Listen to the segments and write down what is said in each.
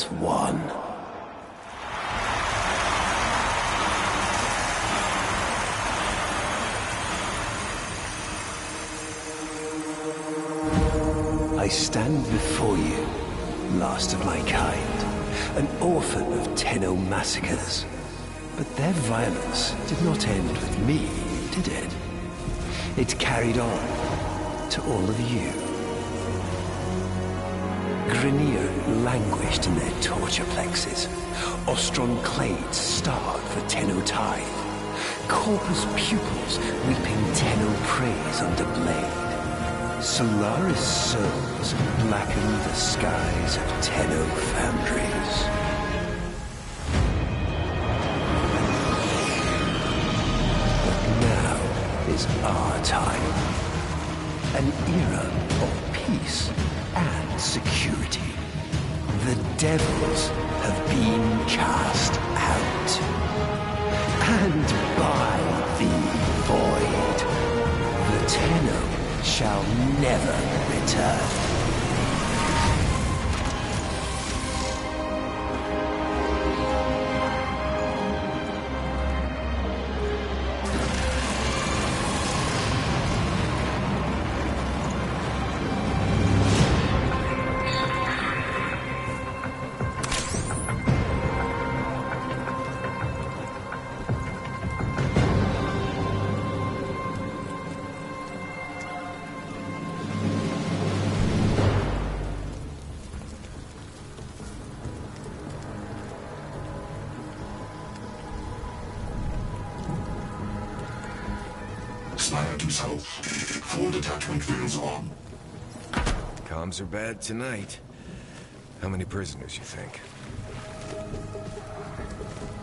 as one. I stand before you, last of my kind, an orphan of Tenno massacres. But their violence did not end with me, did it? It carried on to all of you. Grineer languished in their torture plexes. Ostron clades starved for Tenno tithe. Corpus pupils weeping Tenno praise under blade. Solaris souls blackened the skies of Tenno foundries. Is our time. An era of peace and security. The devils have been cast out. And by the void, the Tenno shall never return. Full detachment wheels on. Comms are bad tonight. How many prisoners, you think?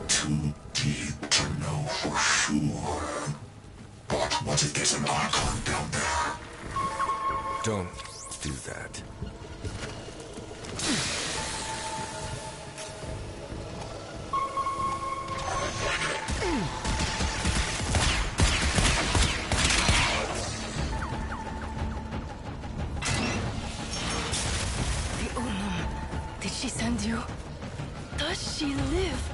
Too deep to know for sure. But once it gets an Archon down there... Don't do that. Did she send you? Does she live?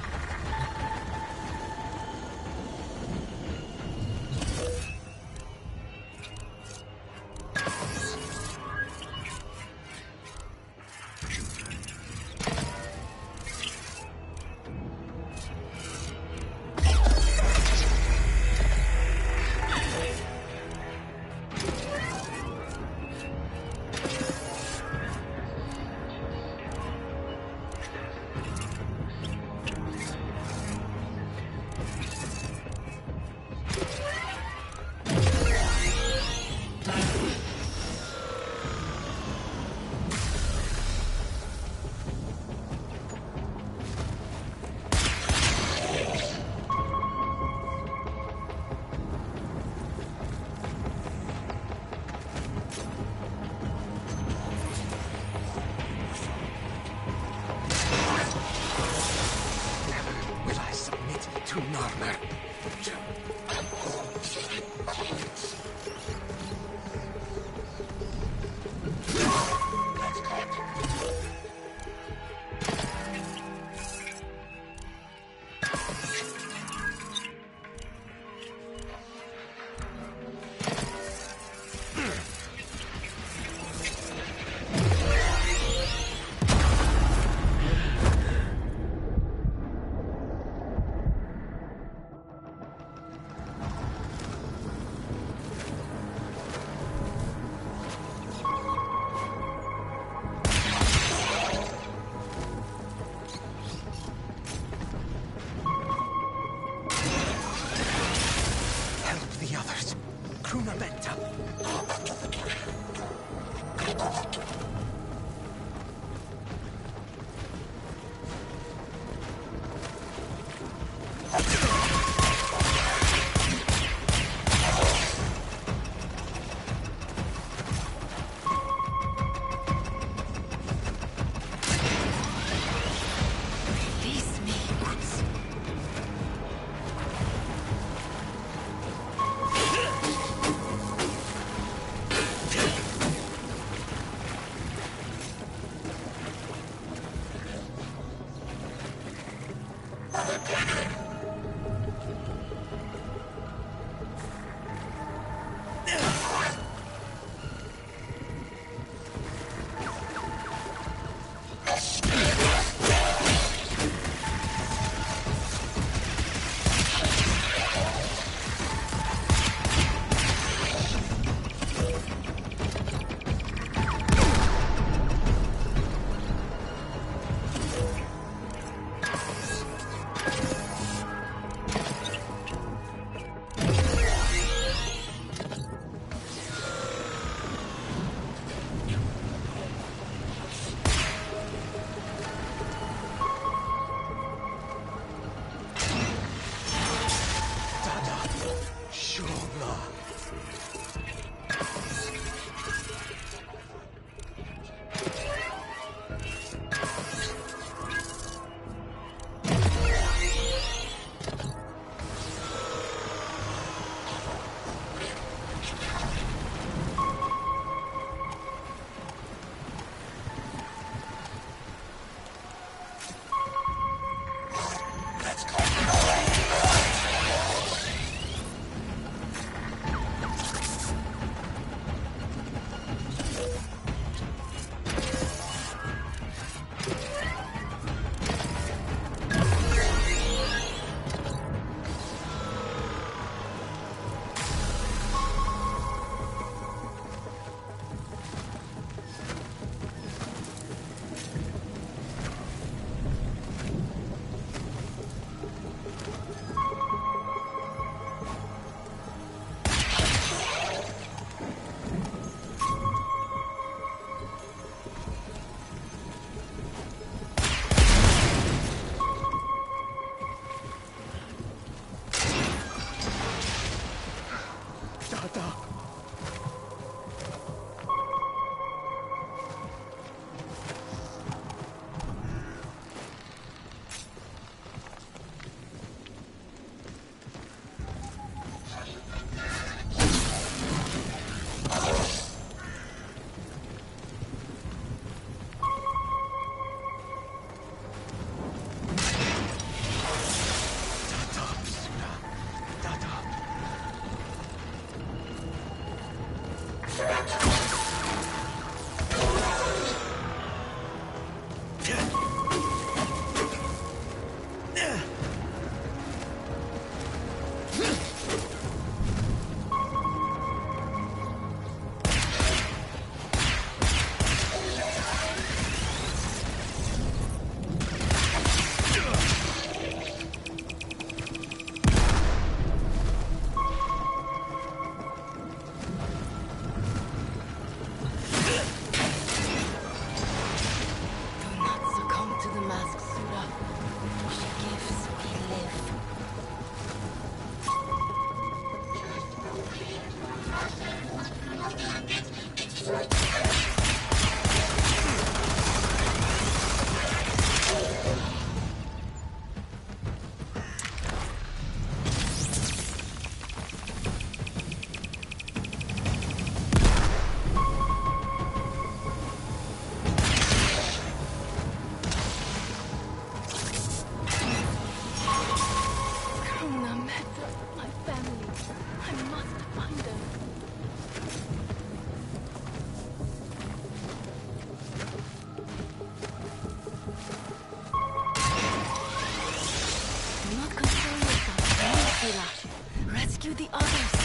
Rescue the others.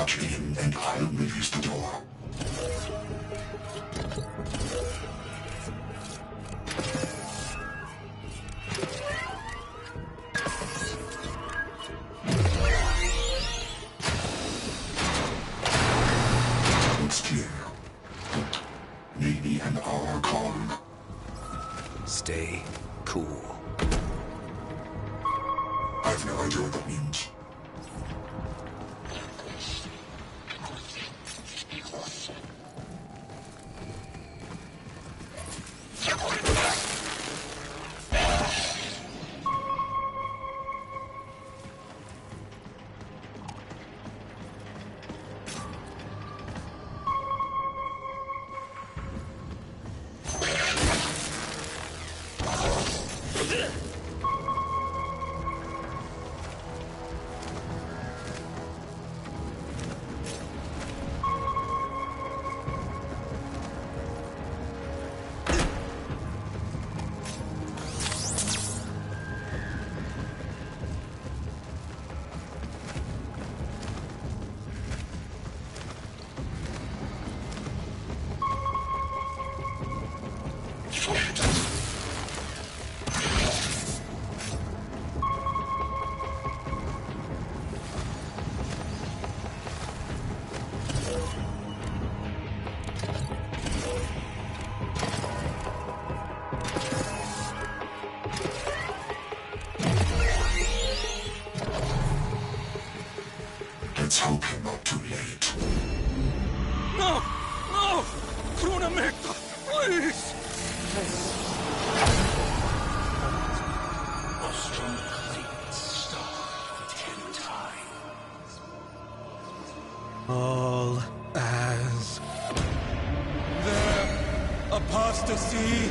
Touch him and I'll release the door. It's clear. Maybe an hour come. Stay cool. I've no idea what that means. Let's hope you're not too late. No! No! Krunamekta, please! Ostrom plates starve for 10 times. All as their apostasy.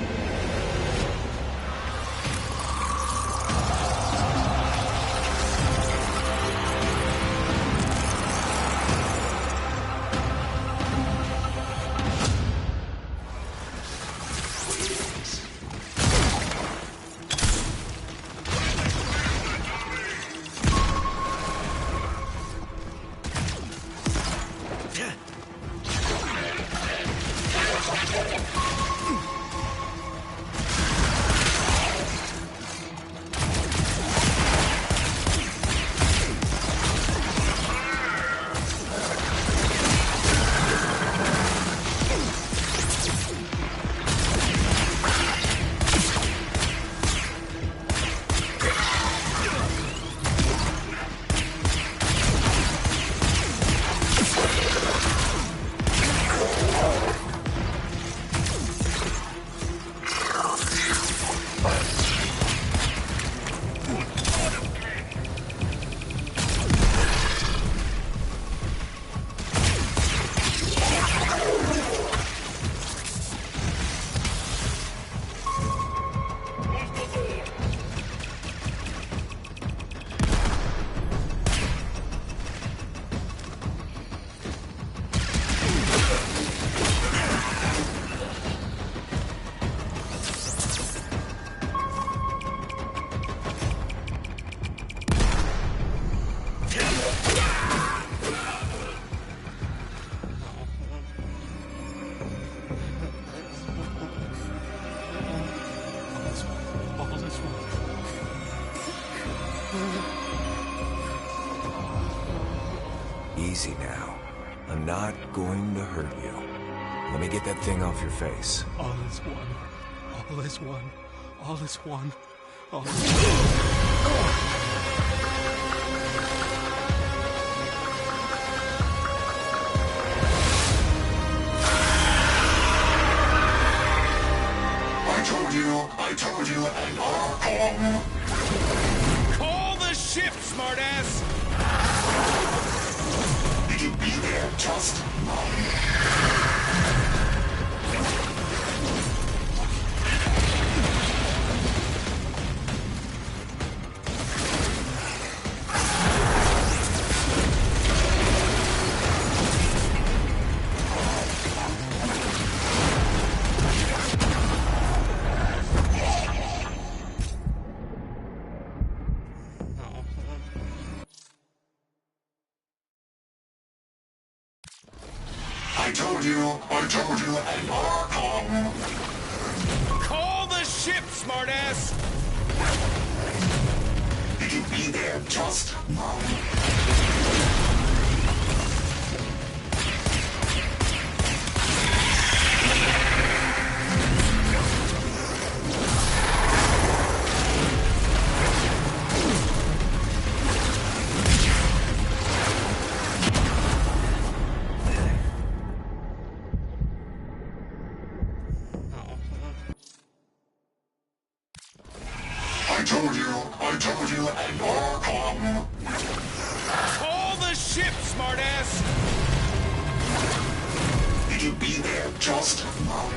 Easy now. I'm not going to hurt you. Let me get that thing off your face. All is one. All is one. All is one. All is one. I told you, and I'll come. Call the ship, smartass! It'll be there just fine. I told you, and more come. Call the ship, smartass! Did you be there just now? I told you, and more come. Call the ship, smartass! Did you be there just now?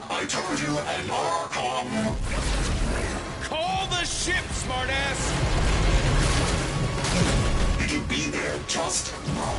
I told you, and more come. Call the ship, smartass! Did you be there just now?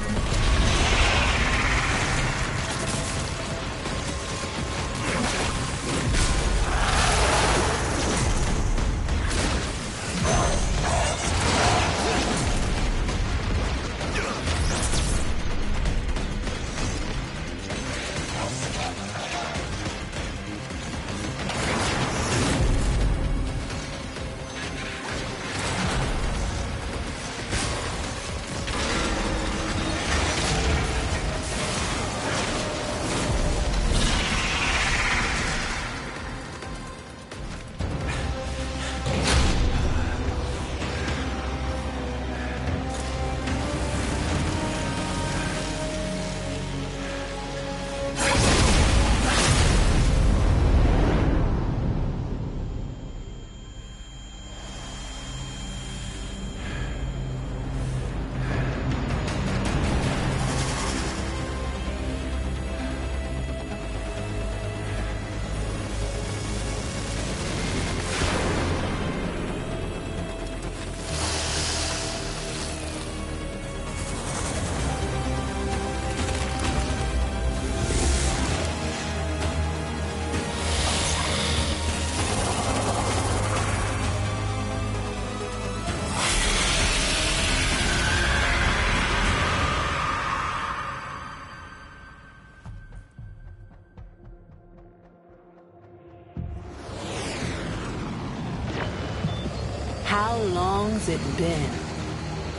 How long's it been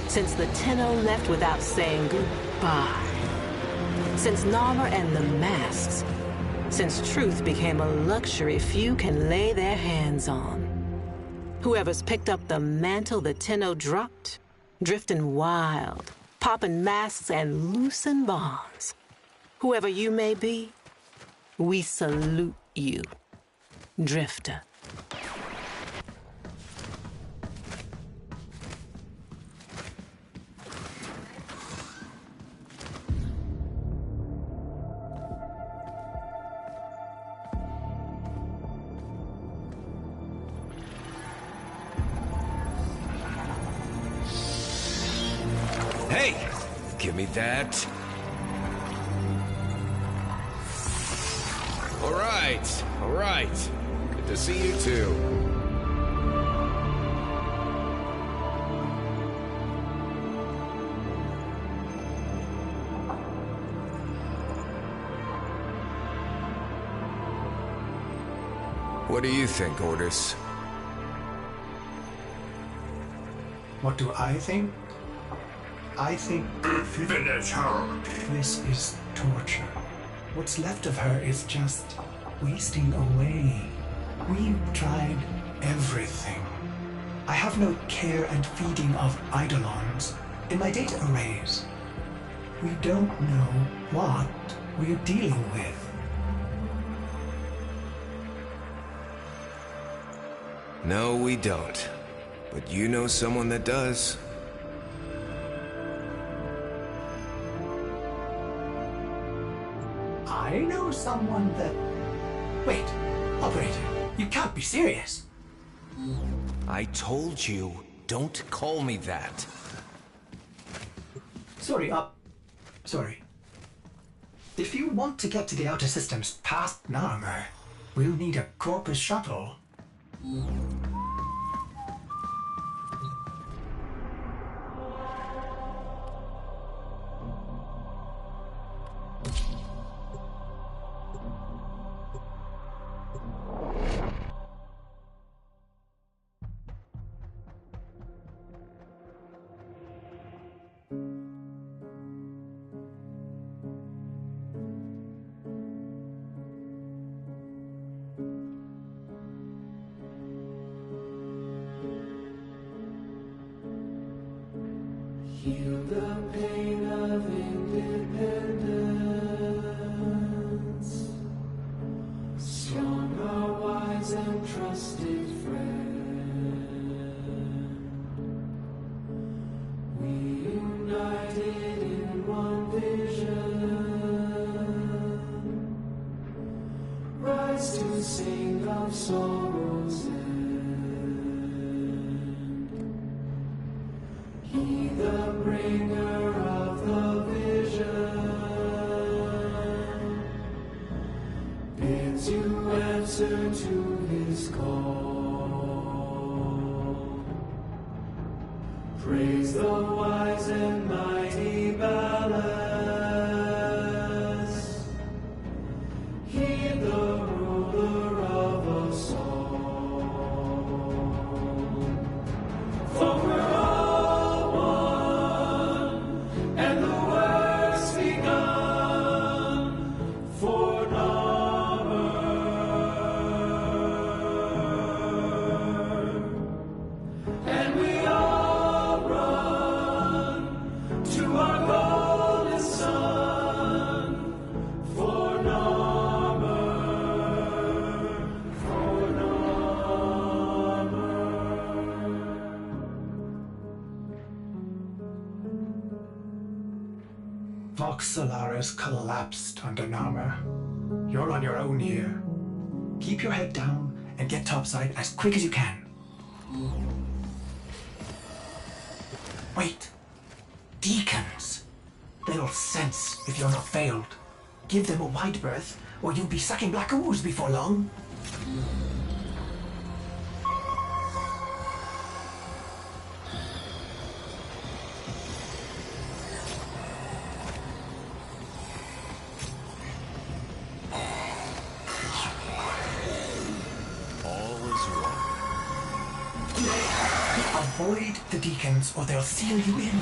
since the Tenno left without saying goodbye? Since Narmer and the masks? Since truth became a luxury few can lay their hands on? Whoever's picked up the mantle the Tenno dropped, drifting wild, popping masks and loosen bonds. Whoever you may be, we salute you, Drifter. Hey! Give me that. All right. Good to see you too. What do you think, Orders? What do I think? I think Finish her. this is torture. What's left of her is just wasting away. We've tried everything. I have no care and feeding of eidolons in my data arrays. We don't know what we're dealing with. No, we don't. But you know someone that does. I know someone that... Wait, operator, you can't be serious. I told you, don't call me that. Sorry. If you want to get to the outer systems past Narmer, we'll need a Corpus shuttle. Heal the pain of independence. Strong our wise and trusted friend. We united in one vision. Rise to sing of sorrows end. He the bringer of the vision bids you answer to his call. Praise the wise and mighty ballast. Heed the ruler of us all. For we're all one, and the work's begun for Narmer. And we all run to our golden sun for Narmer, for Narmer. Vox Solaris collapsed under Narmer. You're on your own here. Keep your head down and get topside as quick as you can. Wait. Deacons. They'll sense if you're not failed. Give them a wide berth, or you'll be sucking black ooze before long. All is one. Avoid the deacons, or they'll seal you in.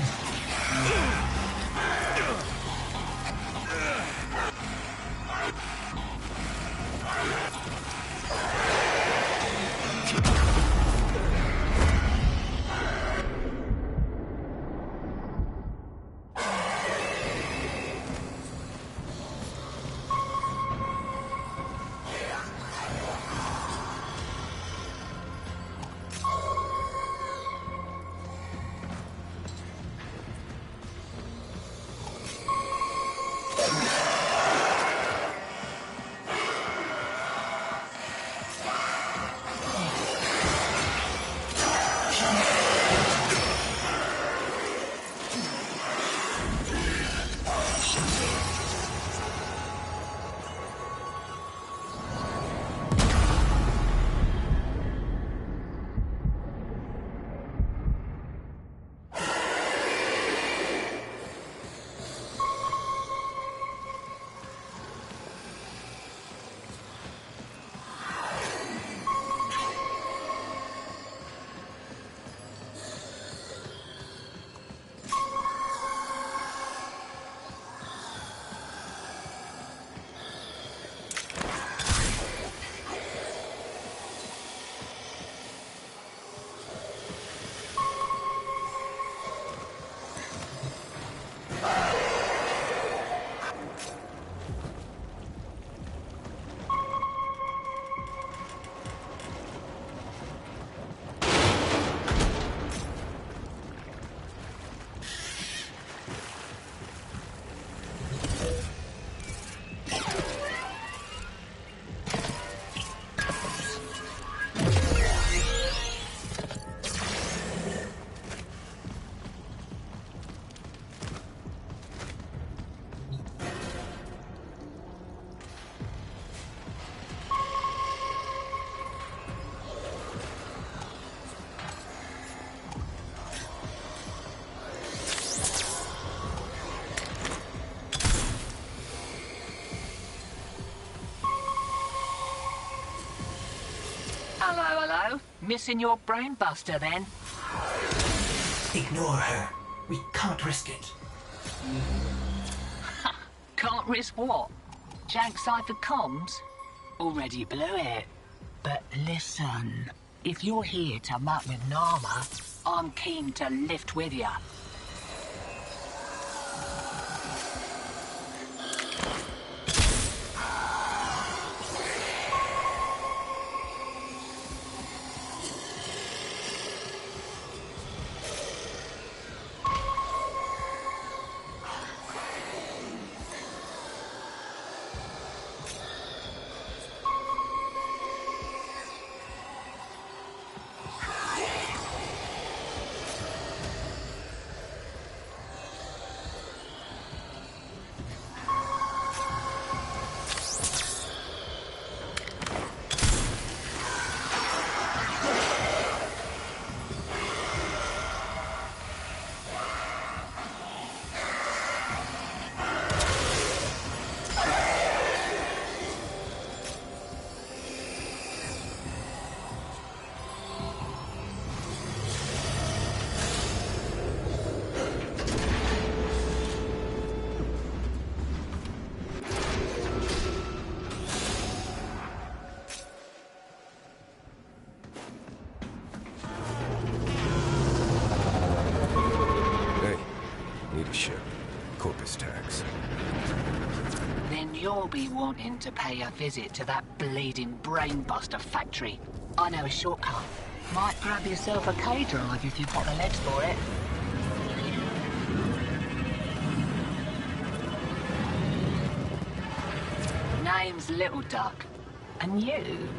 Missing your brainbuster, then? Ignore her. We can't risk it. Can't risk what? Jank cipher comms? Already blew it. But listen, if you're here to muck with Nama, I'm keen to lift with ya. You'll be wanting to pay a visit to that bleeding brainbuster factory. I know a shortcut. Might grab yourself a K-drive if you've got the legs for it. Name's Little Duck. And you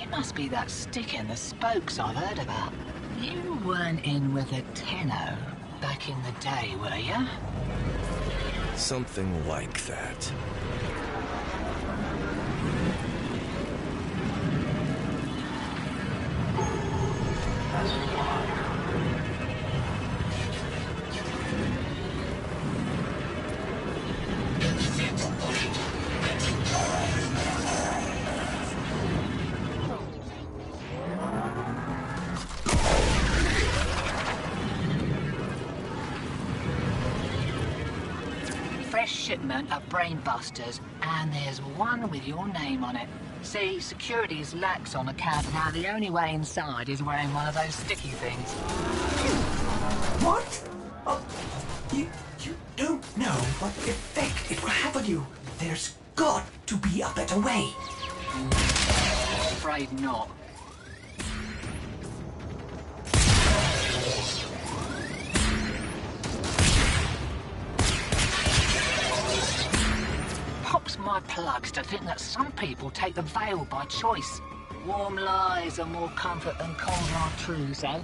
must be that stick in the spokes I've heard about. You weren't in with a Tenno back in the day, were you? Something like that. Shipment of brainbusters, and there's one with your name on it. See, security's lax on account now. The only way inside is wearing one of those sticky things. What? Oh, you don't know what effect it will have on you. There's got to be a better way. Afraid not. Pops my plugs to think that some people take the veil by choice. Warm lies are more comfort than cold hard truths, eh?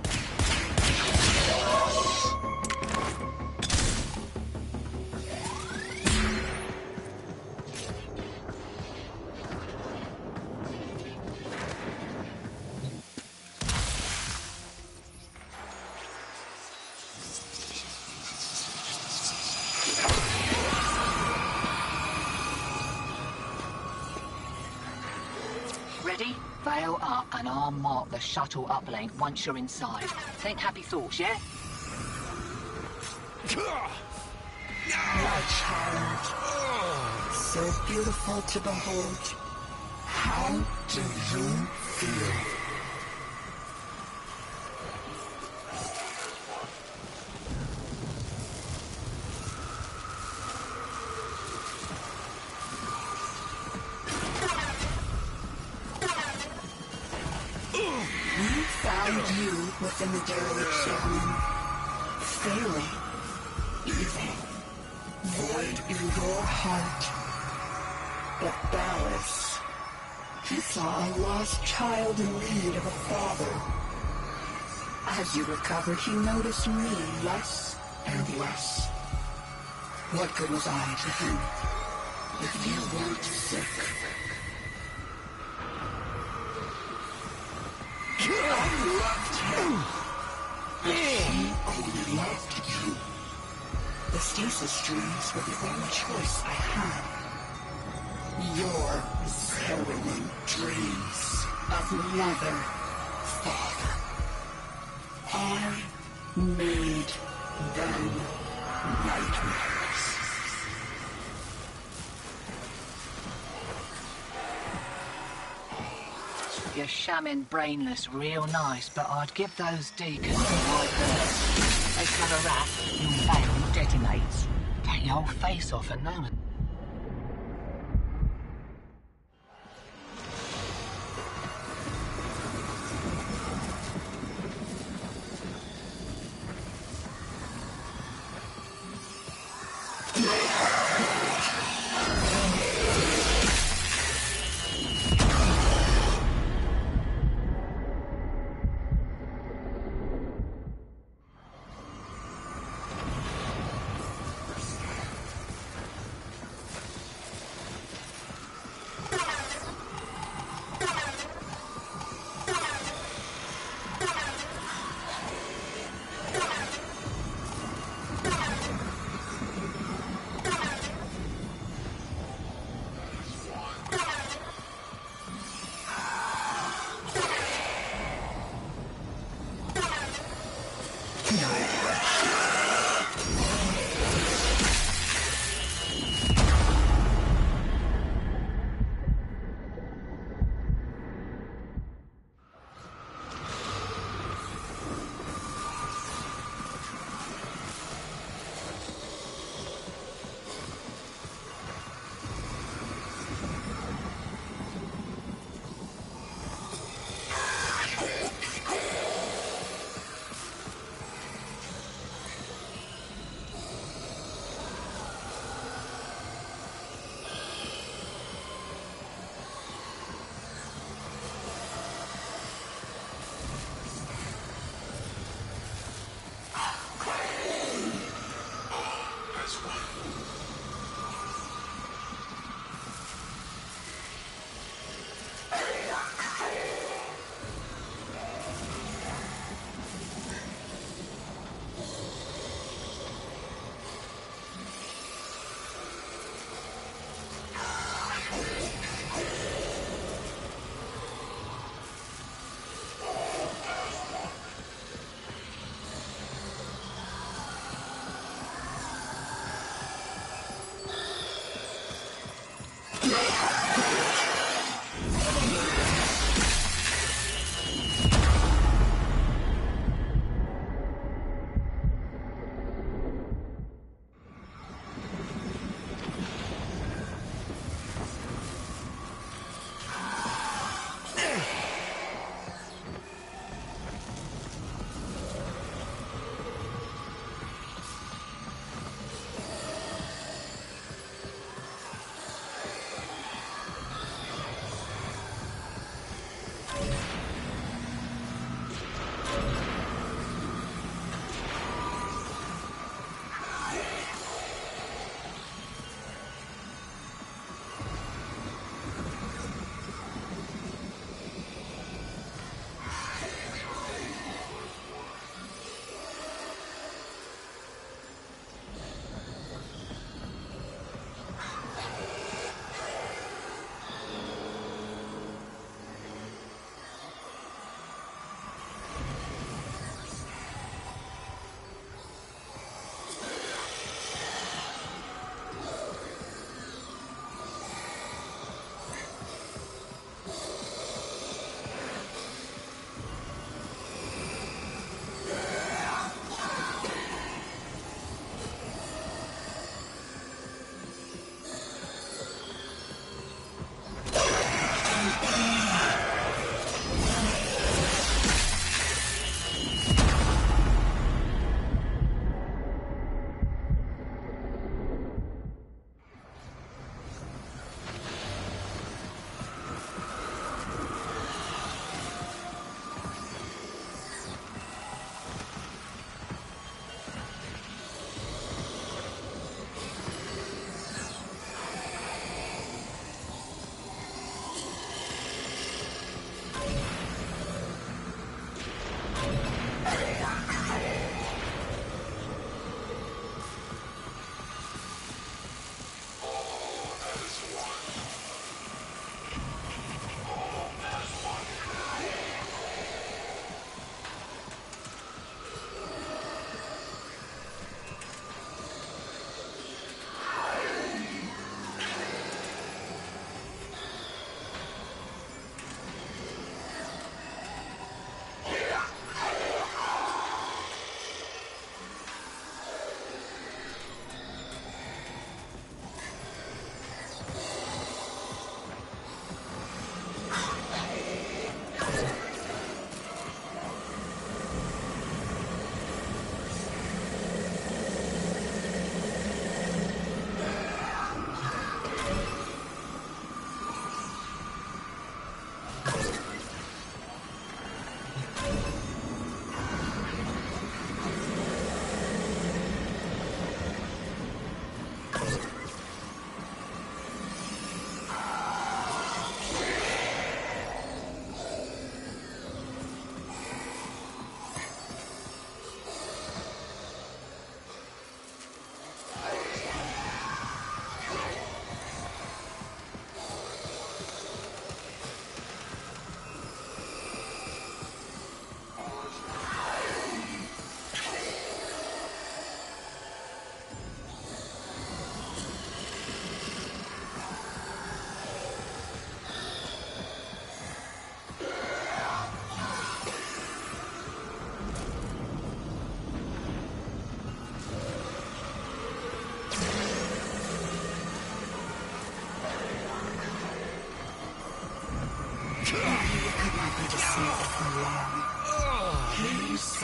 Ready? Veil up and I'll mark the shuttle uplink once you're inside. Think happy thoughts, yeah? My child, so beautiful to behold. How do you feel? We found you within the derelict zone, failing, evil, void in your heart. But Ballas, he saw a lost child in need of a father. As you recovered, he noticed me less and less. What good was I to him if you weren't sick? I loved him, but he only loved you. The stasis dreams were the only choice I had. Your harrowing dreams of never Father. I made them nightmares. You're shamming brainless real nice, but I'd give those deacons a wide berth. They smell a rat, your barrel detonates. Take your whole face off and no one...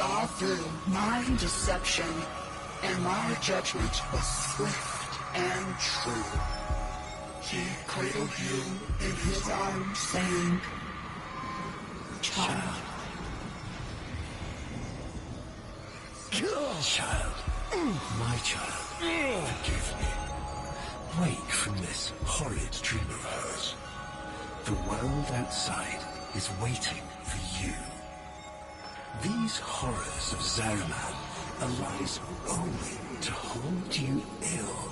saw through my deception, and my judgment was swift and true. He cradled you in his arms, saying, "Child." Child. My child. Forgive me. Wake from this horrid dream of hers. The world outside is waiting for you. These horrors of Zariman are lies only to hold you ill.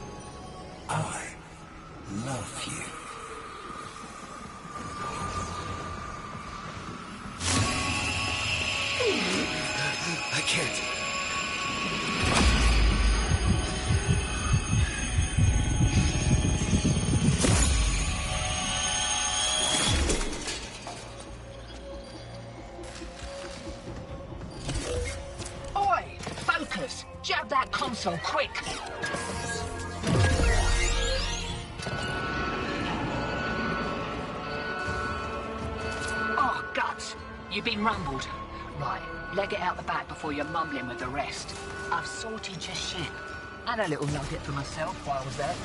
I love you. I can't. Oi! Focus! Jab that console, quick! Oh, guts! You've been rumbled. Right, leg it out the back before you're mumbling with the rest. I've sorted your shit. And a little nugget for myself while I was there.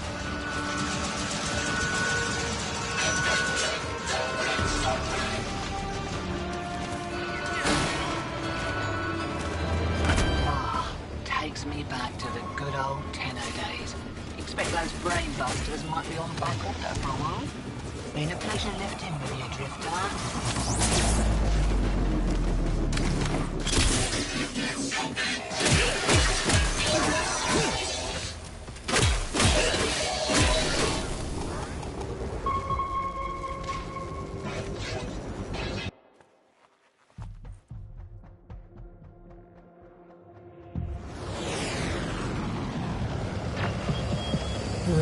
Takes me back to the good old Tenno days. Expect those brain busters might be on back order for a while. Been a pleasure lifting with you, Drifter.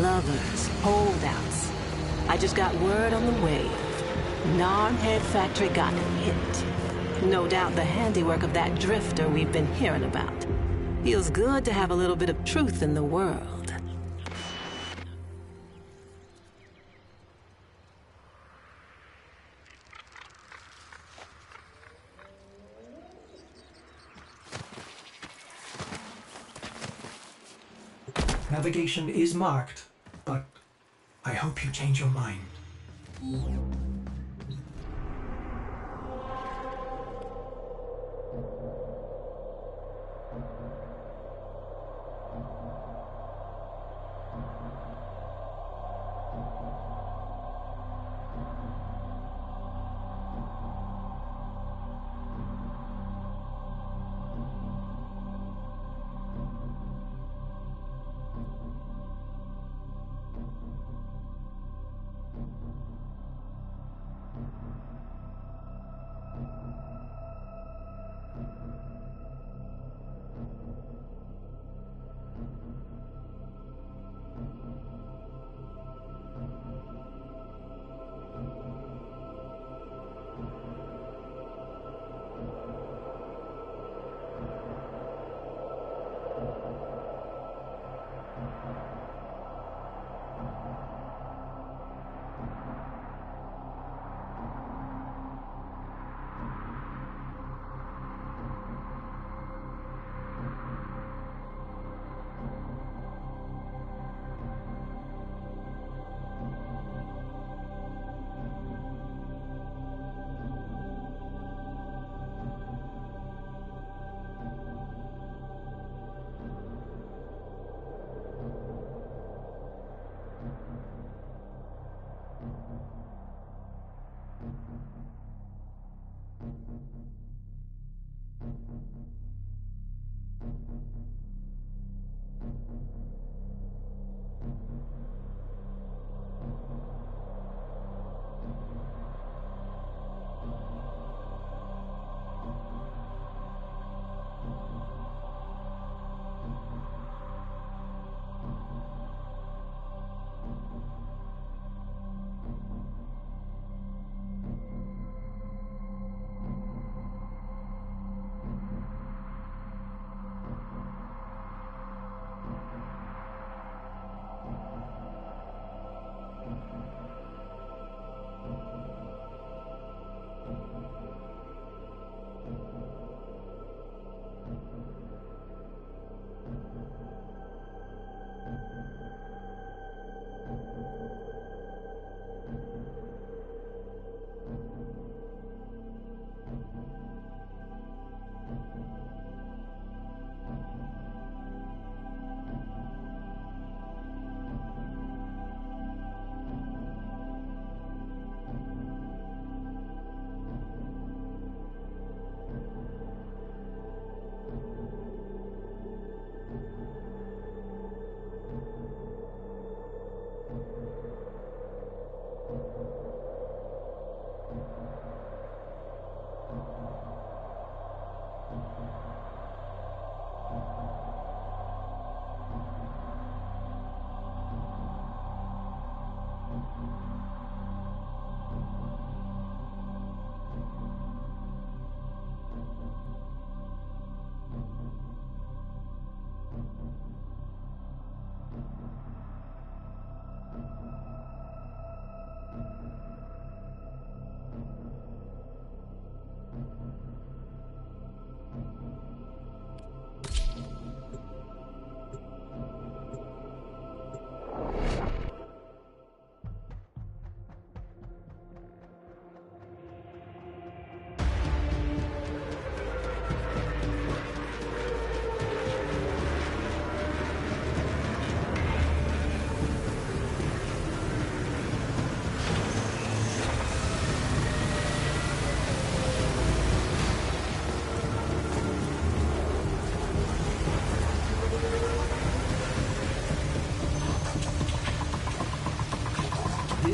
Lovers, holdouts. I just got word on the wave. Narmhead Factory got hit. No doubt the handiwork of that drifter we've been hearing about. Feels good to have a little bit of truth in the world. Navigation is marked, but I hope you change your mind.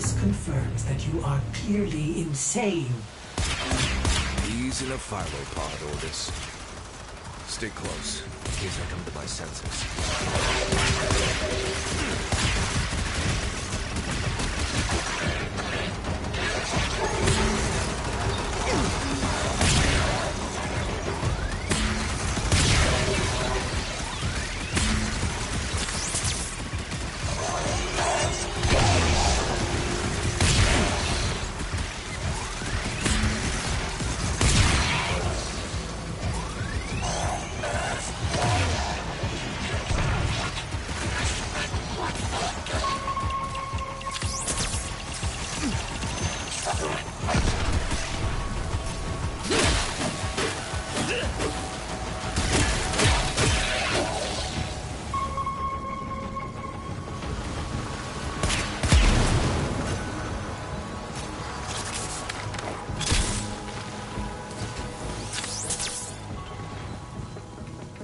This confirms that you are clearly insane. He's in a philo pod, Orbis. Stay close, in case I come to my senses.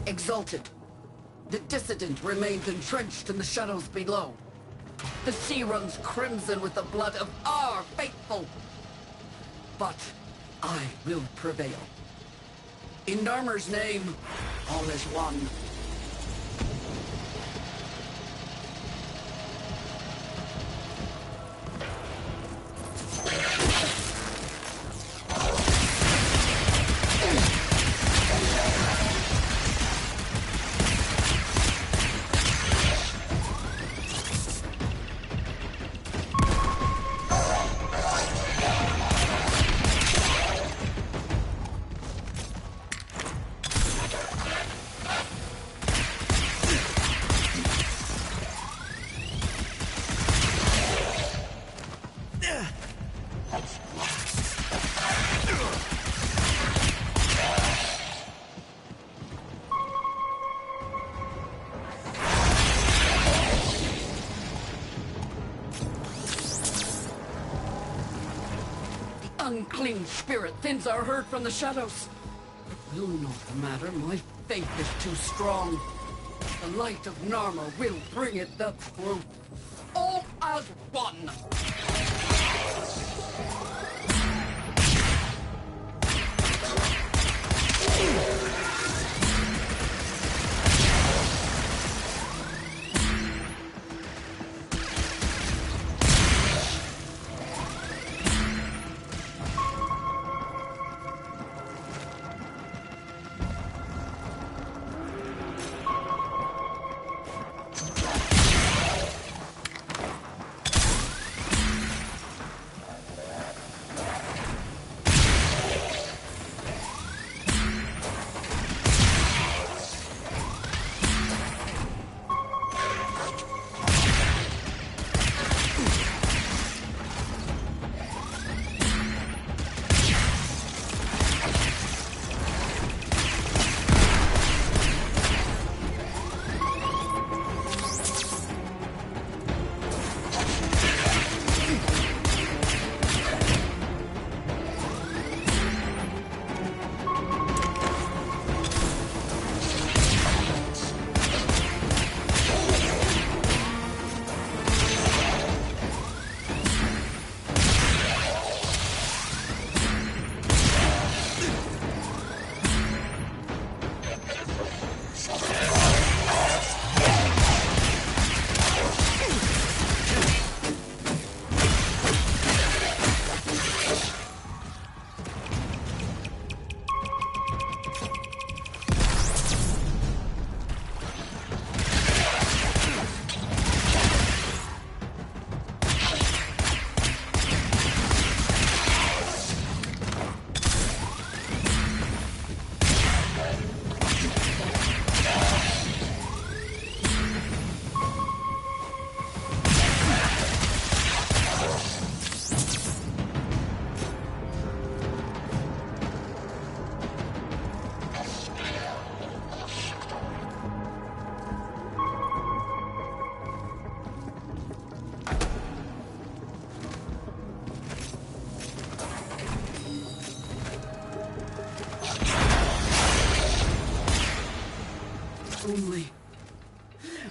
Exalted. The dissident remains entrenched in the shadows below. The sea runs crimson with the blood of our faithful. But I will prevail. In Narmer's name, all is one. Unclean spirit thins our herd from the shadows. It will not matter. My faith is too strong. The light of Narmer will bring it the truth. All as one.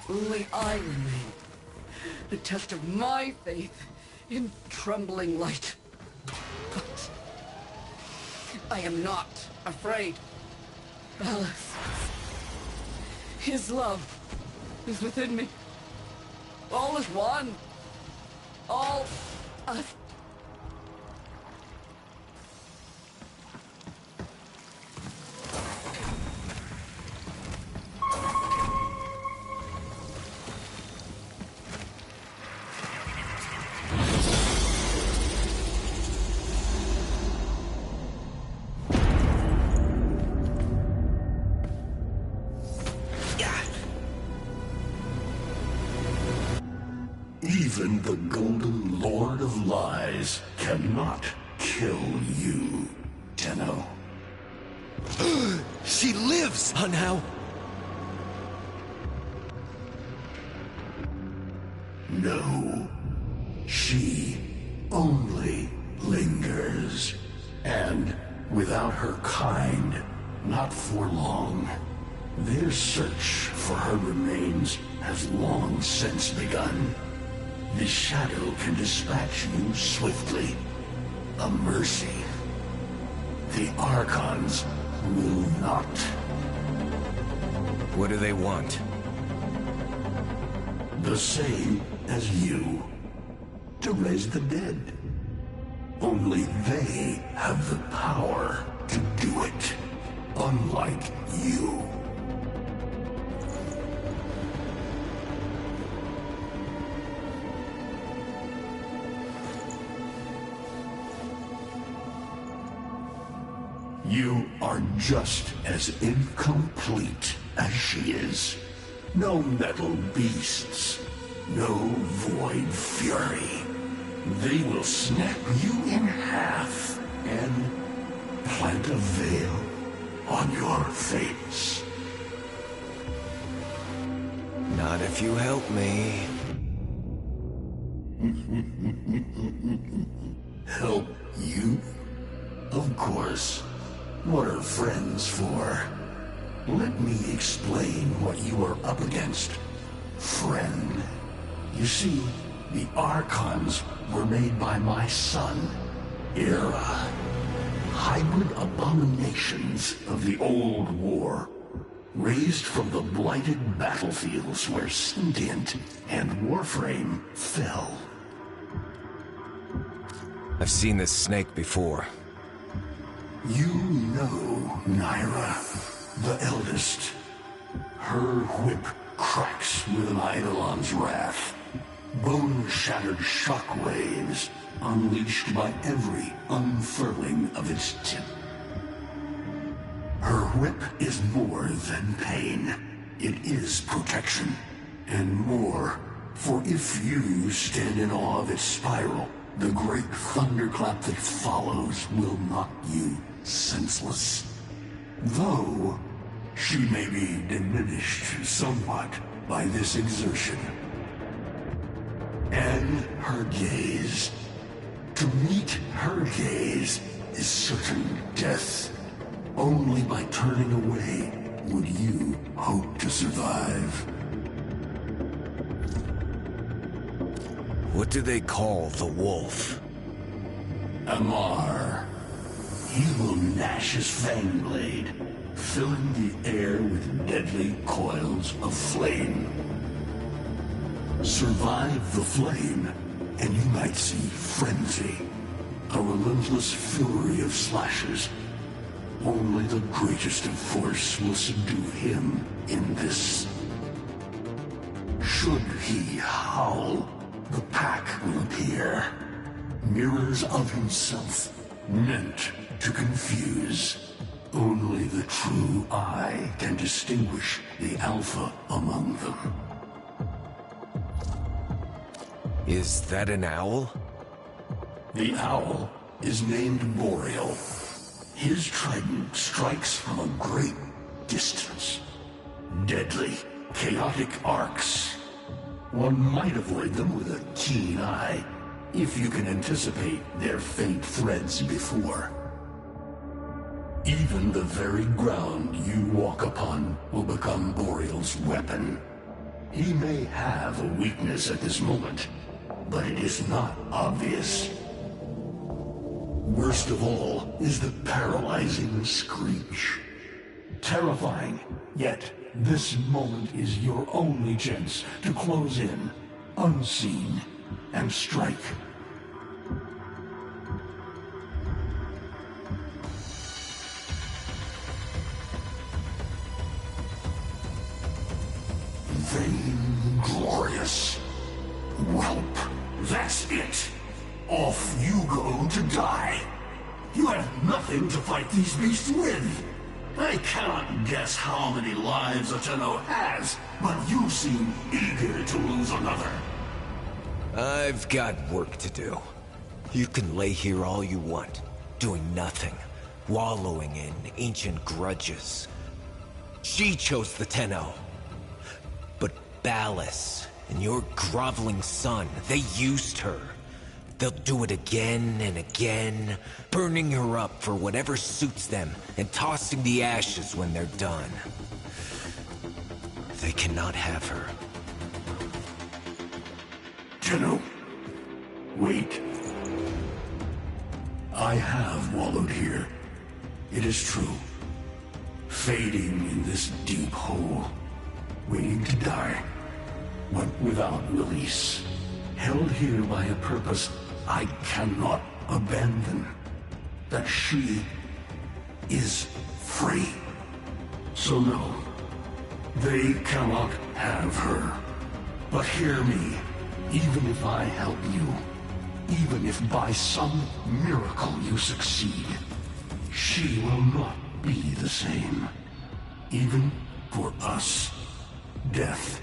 Only I remain. The test of my faith in trembling light. But I am not afraid. Ballas. His love is within me. All is one. All us. Even the Golden Lord of Lies cannot kill you, Tenno. She lives! Now. No. She only lingers. And without her kind, not for long. Their search for her remains has long since begun. The shadow can dispatch you swiftly. A mercy. The Archons will not. What do they want? The same as you. To raise the dead. Only they have the power to do it. Unlike you. You are just as incomplete as she is. No metal beasts. No void fury. They will snap you in half and plant a veil on your face. Not if you help me. Help you? Of course. What are friends for? Let me explain what you are up against, friend. You see, the Archons were made by my son, Era. Hybrid abominations of the old war, raised from the blighted battlefields where Sentient and Warframe fell. I've seen this snake before. You know Naira, the eldest. Her whip cracks with an Eidolon's wrath. Bone-shattered shockwaves unleashed by every unfurling of its tip. Her whip is more than pain. It is protection. And more, for if you stand in awe of its spiral, the great thunderclap that follows will knock you senseless. Though, she may be diminished somewhat by this exertion. And her gaze. To meet her gaze is certain death. Only by turning away would you hope to survive. What do they call the wolf? Amar. He will gnash his fang blade, filling the air with deadly coils of flame. Survive the flame, and you might see frenzy. A relentless fury of slashes. Only the greatest of force will subdue him in this. Should he howl, the pack will appear. Mirrors of himself, meant to confuse. Only the true eye can distinguish the alpha among them. Is that an owl? The owl is named Boreal. His trident strikes from a great distance. Deadly, chaotic arcs. One might avoid them with a keen eye, if you can anticipate their faint threads before. Even the very ground you walk upon will become Boreal's weapon. He may have a weakness at this moment, but it is not obvious. Worst of all is the paralyzing screech. Terrifying, yet this moment is your only chance to close in, unseen, and strike. Vainglorious. Whelp, that's it. Off you go to die. You have nothing to fight these beasts with. I cannot guess how many lives a Tenno has, but you seem eager to lose another. I've got work to do. You can lay here all you want, doing nothing, wallowing in ancient grudges. She chose the Tenno. But Ballas and your groveling son, they used her. They'll do it again and again, burning her up for whatever suits them and tossing the ashes when they're done. They cannot have her. Tenno, wait. I have wallowed here. It is true. Fading in this deep hole, waiting to die, but without release. Held here by a purpose I cannot abandon. That she is free. So no, they cannot have her. But hear me, even if I help you, even if by some miracle you succeed, she will not be the same. Even for us, death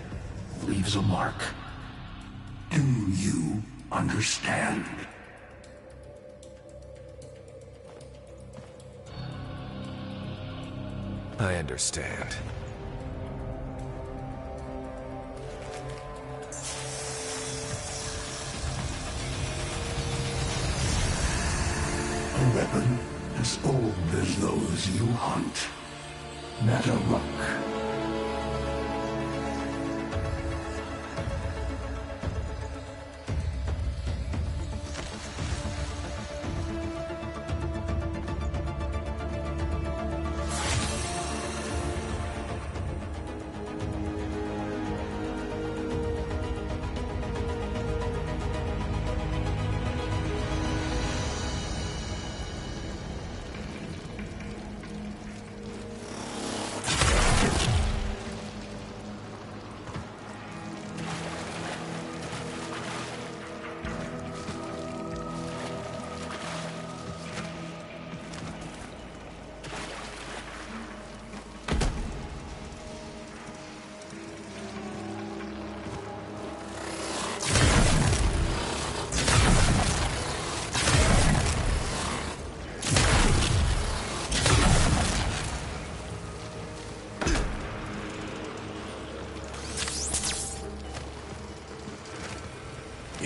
leaves a mark. Do you understand? I understand. A weapon as old as those you hunt. Nataruk.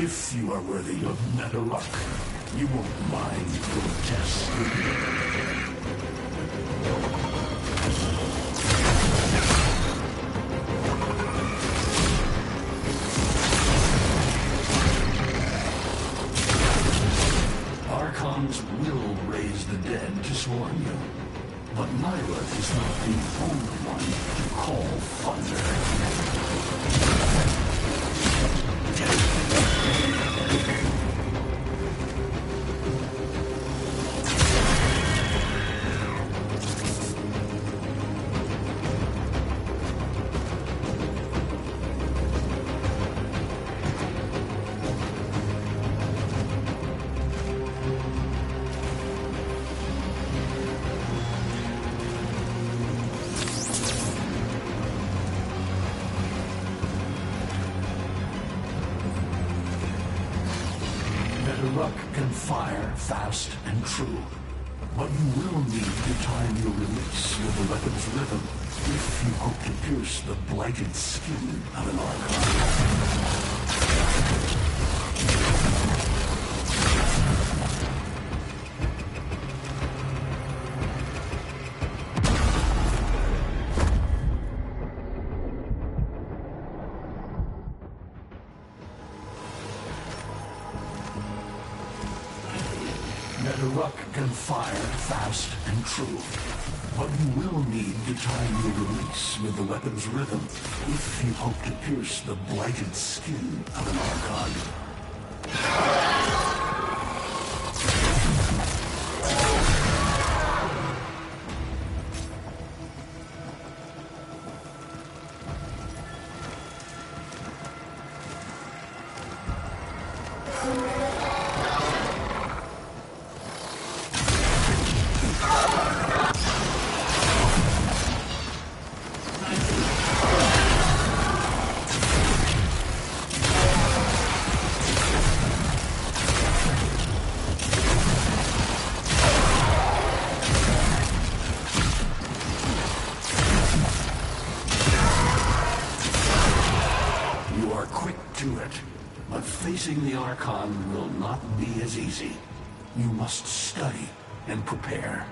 If you are worthy of Nataruk, you won't mind your test. Archons will raise the dead to swarm you, but Nyla is not the only one to call thunder. Nataruk can fire fast and true, but you will need to time your release with the weapon's rhythm if you hope to pierce the blighted skin of an Archon. that a ruck can fire fast and true. But you will need to time your release with the weapon's rhythm if you hope to pierce the blighted skin of an Archon. But facing the Archon will not be as easy. You must study and prepare.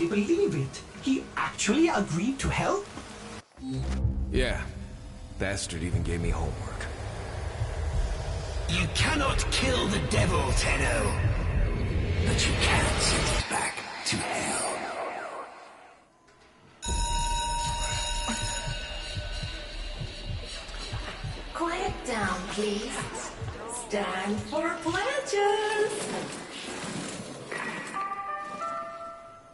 believe it. He actually agreed to help? Yeah. Bastard even gave me homework. You cannot kill the devil, Tenno. But you can send it back to hell. Quiet down, please. Stand for pledges.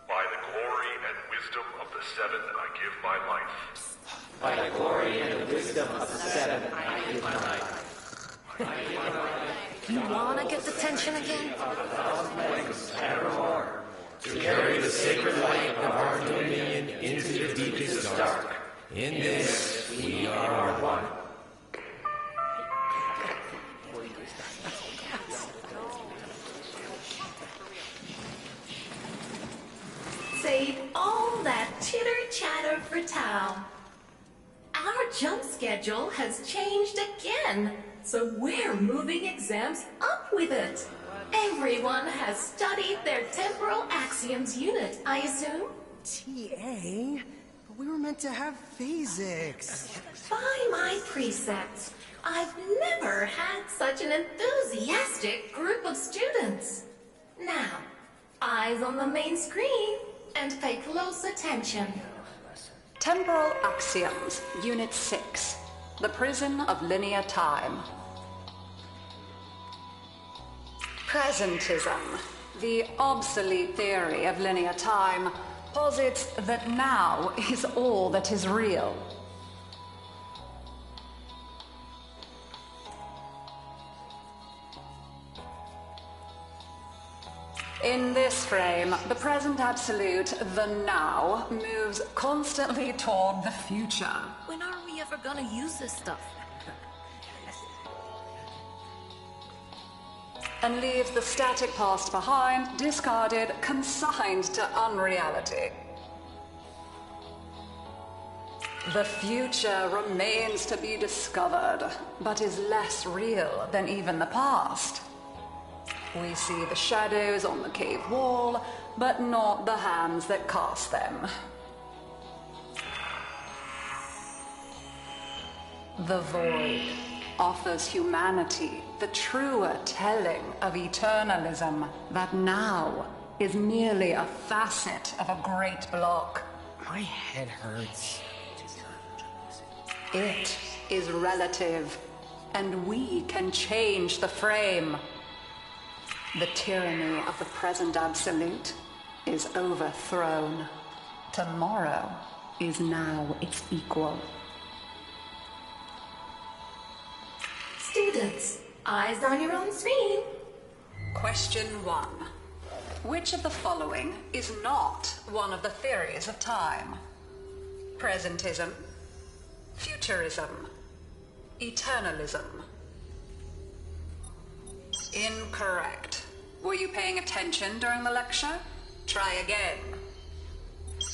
By the glory and wisdom of the Seven, I give my life. By the glory and the wisdom of the Seven, I give my life. You wanna get the tension again? Evermore, to carry the sacred light of our dominion into the deepest dark. In this, we are one. Save all that chitter-chatter for town. Our jump schedule has changed again, so we're moving exams up with it. Everyone has studied their temporal axioms unit, I assume? TA? But we were meant to have physics. By my precepts, I've never had such an enthusiastic group of students. Now, eyes on the main screen and pay close attention. Temporal Axioms, Unit 6. The Prison of Linear Time. Presentism, the obsolete theory of linear time, posits that now is all that is real. In this frame, the present absolute, the now, moves constantly toward the future. When are we ever gonna use this stuff? And leaves the static past behind, discarded, consigned to unreality. The future remains to be discovered, but is less real than even the past. We see the shadows on the cave wall, but not the hands that cast them. The void offers humanity the truer telling of eternalism that now is merely a facet of a great block. My head hurts. It is relative, and we can change the frame. The tyranny of the present absolute is overthrown. Tomorrow is now its equal. Students, eyes on your own screen. Question 1. Which of the following is not one of the theories of time? Presentism, futurism, eternalism. Incorrect. Were you paying attention during the lecture? Try again.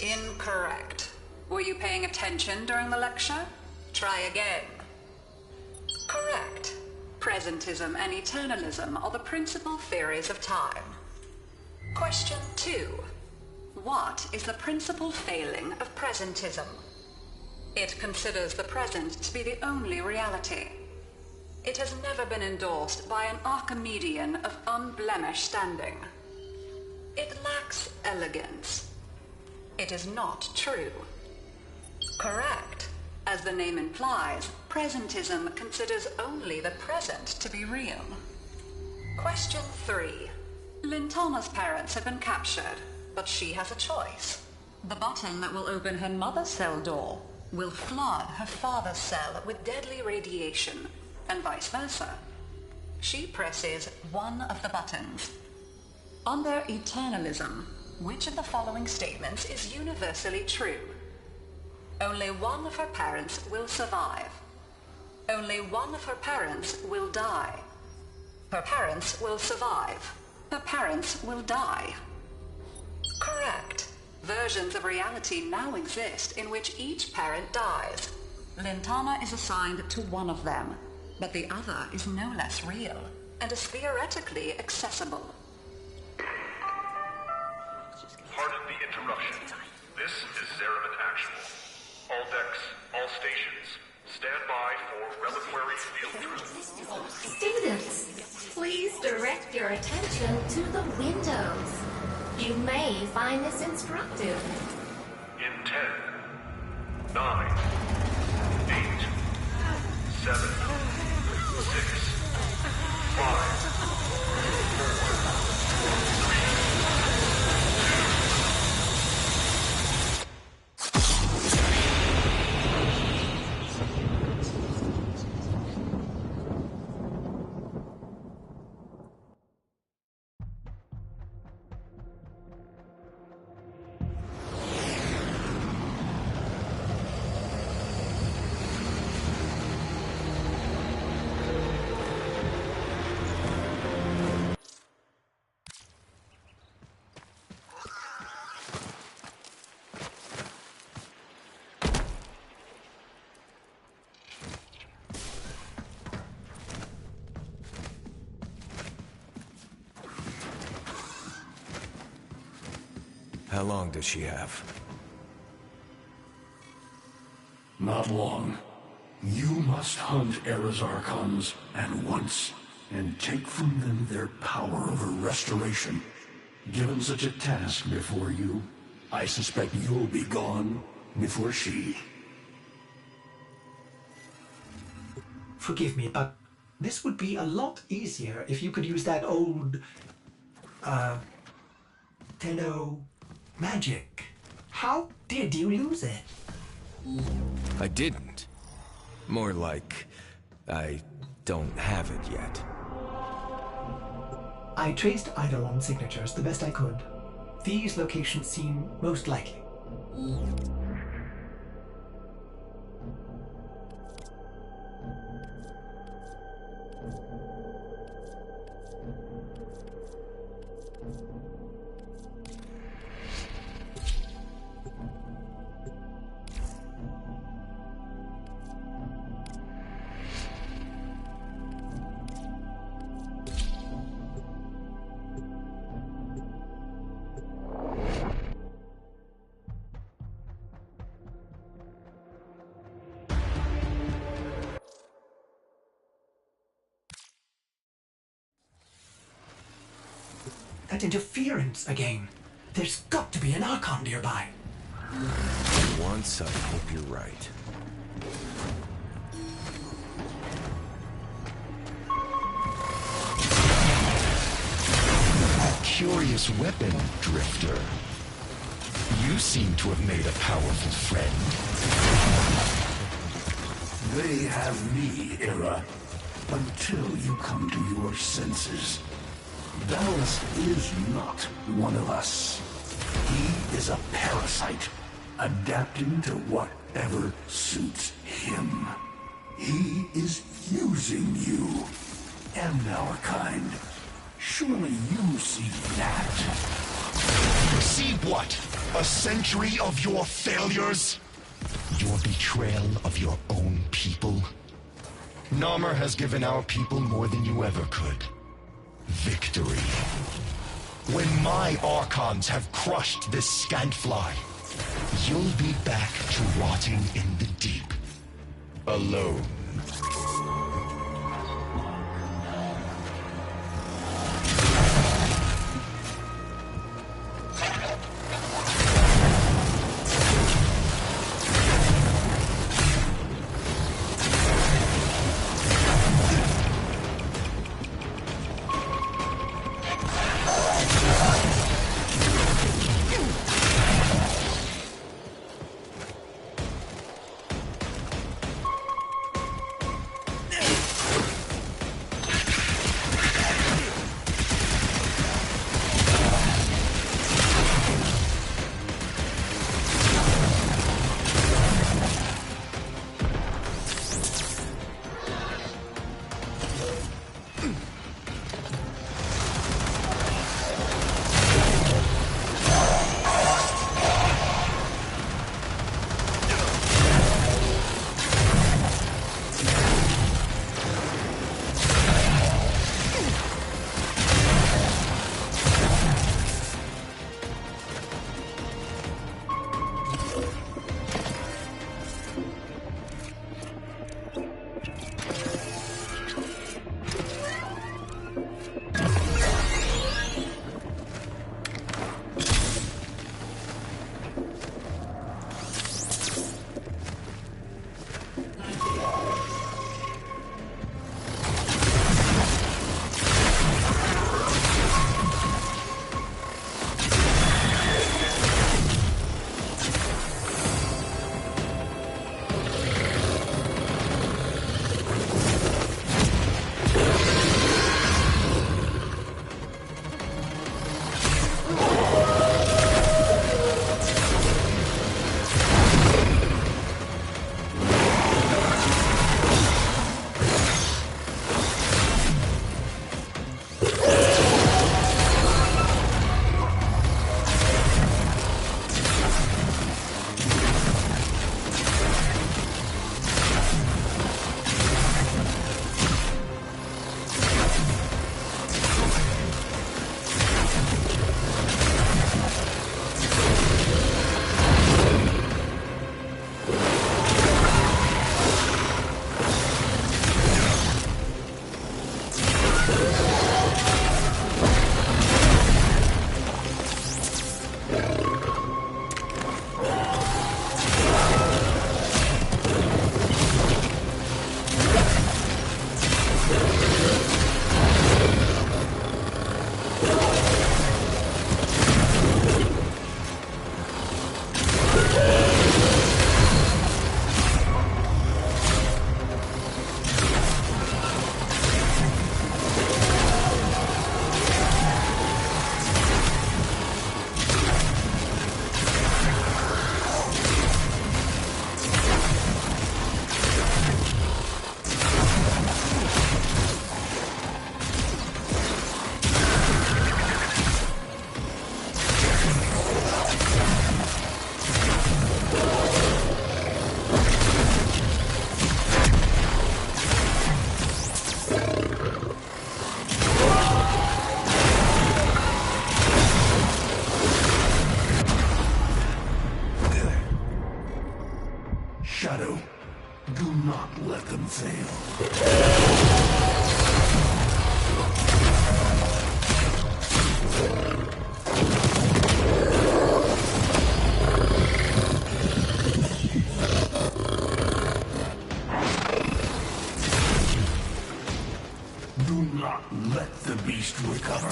Incorrect. Were you paying attention during the lecture? Try again. Correct. Presentism and eternalism are the principal theories of time. Question 2. What is the principal failing of presentism? It considers the present to be the only reality. It has never been endorsed by an Archimedean of unblemished standing. It lacks elegance. It is not true. Correct. As the name implies, presentism considers only the present to be real. Question 3. Lintana's parents have been captured, but she has a choice. The button that will open her mother's cell door will flood her father's cell with deadly radiation, and vice versa. She presses one of the buttons. Under eternalism, which of the following statements is universally true? Only one of her parents will survive. Only one of her parents will die. Her parents will survive. Her parents will die. Correct. Versions of reality now exist in which each parent dies. Lintana is assigned to one of them, but the other is no less real and is theoretically accessible. Pardon the interruption. interruption. This is Zeraman Actual. All decks, all stations, stand by for reliquary field drill. Students, please direct your attention to the windows. You may find this instructive. In 10, 9, 8, 7, 6, 5, How long does she have? Not long. You must hunt Era's Archons at once, and take from them their power over restoration. Given such a task before you, I suspect you'll be gone before she. Forgive me, but this would be a lot easier if you could use that old, Tenno magic. How did you lose it? I didn't. More like, I don't have it yet. I traced Eidolon signatures the best I could. These locations seem most likely. That interference again. There's got to be an Archon nearby. Once I hope you're right. Curious weapon, Drifter. You seem to have made a powerful friend. They have me, Era, until you come to your senses. Dallas is not one of us. He is a parasite, adapting to whatever suits him. He is using you and our kind. Surely you see that. See what? A century of your failures? Your betrayal of your own people? Narmer has given our people more than you ever could. Victory. When my Archons have crushed this scantfly, you'll be back to rotting in the deep. Alone. Do not let them fail. Do not let the beast recover.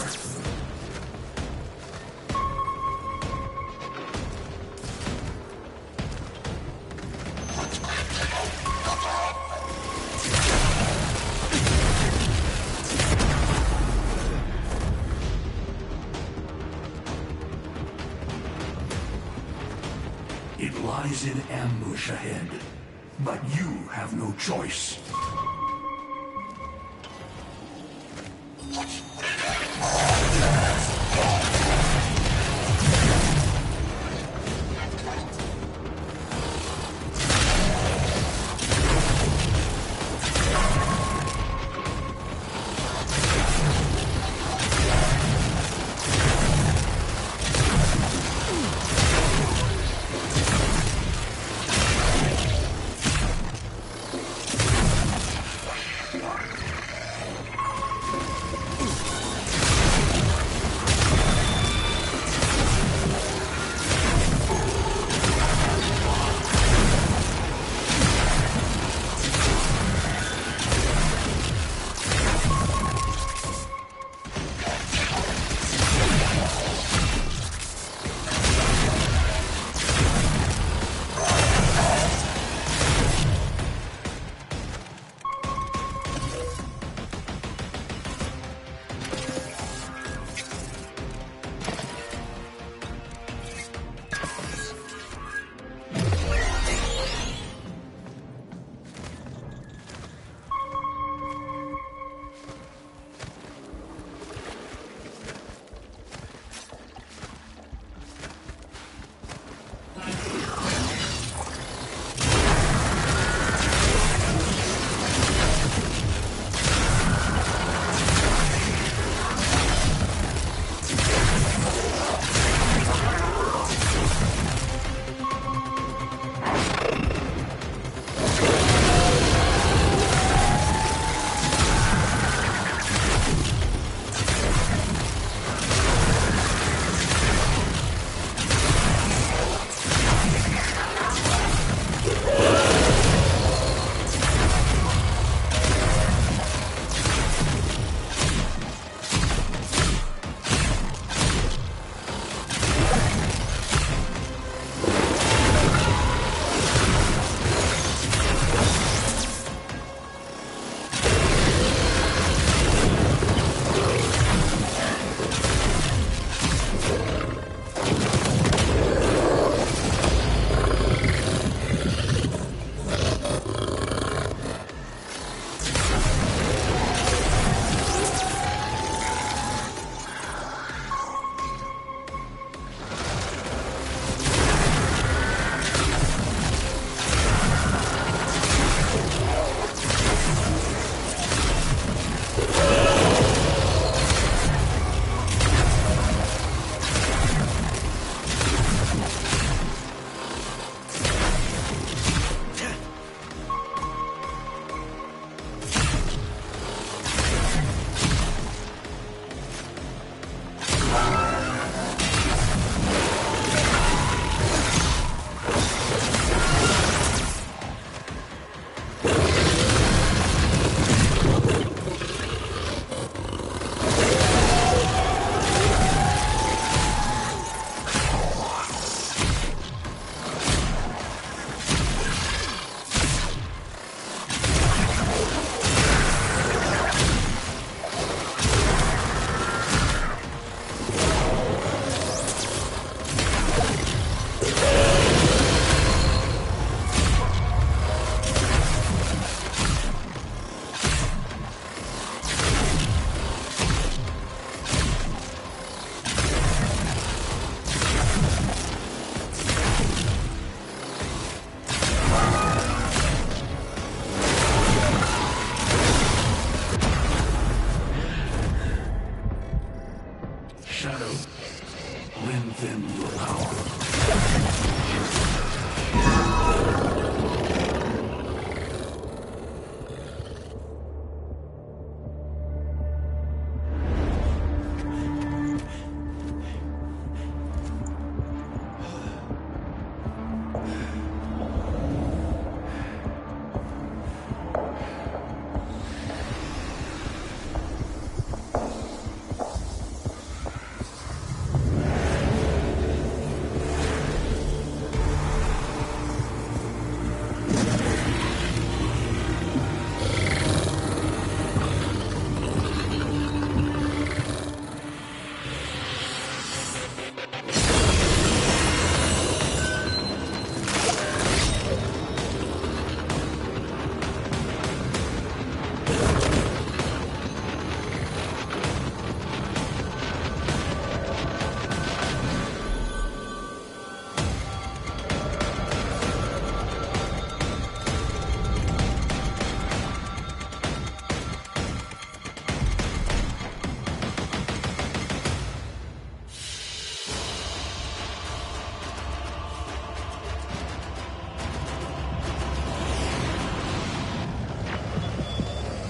It lies in ambush ahead, but you have no choice.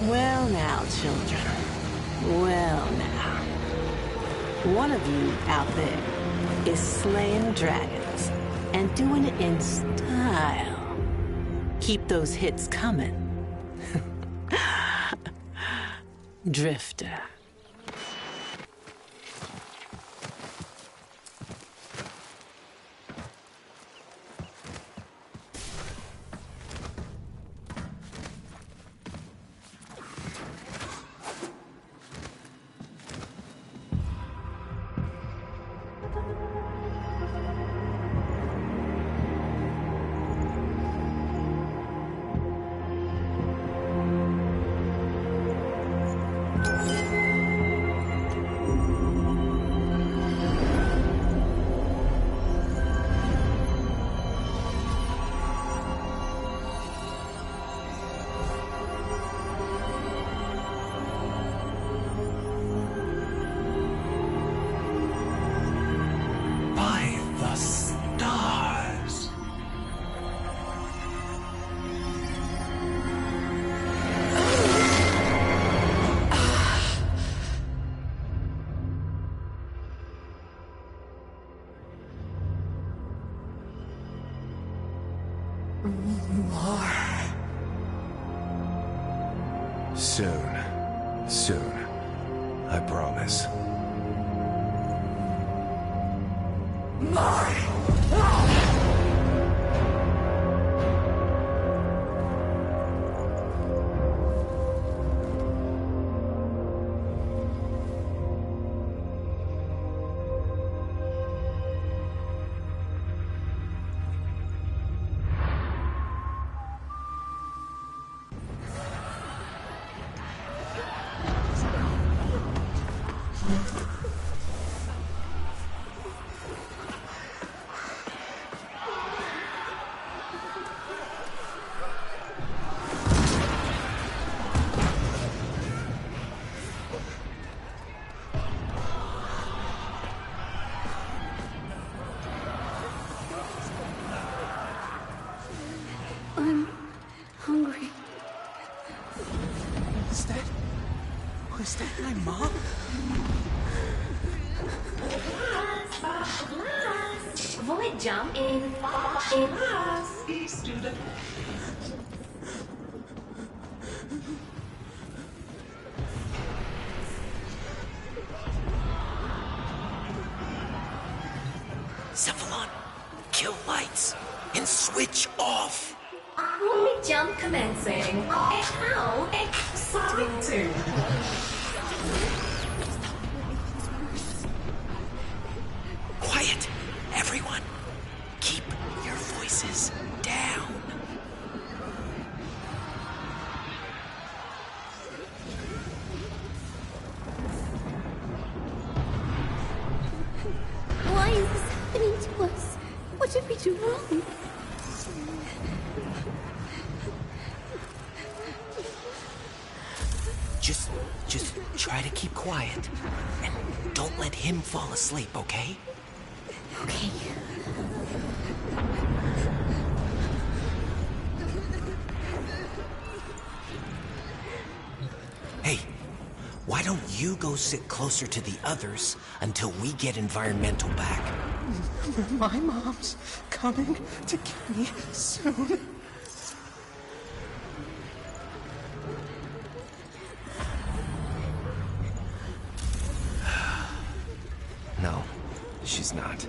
Well now, children. Well now. One of you out there is slaying dragons and doing it in style. Keep those hits coming. Drifter. Soon. I promise. Was that my mom? Void jump in class. Student. Cephalon, kill lights and switch off. Void jump commencing. How exciting! Quiet, everyone. Keep your voices down. Why is this happening to us? What did we do wrong? Just try to keep quiet. And don't let him fall asleep, okay? Okay. Hey, why don't you go sit closer to the others until we get environmental back? My mom's coming to get me soon. No, she's not.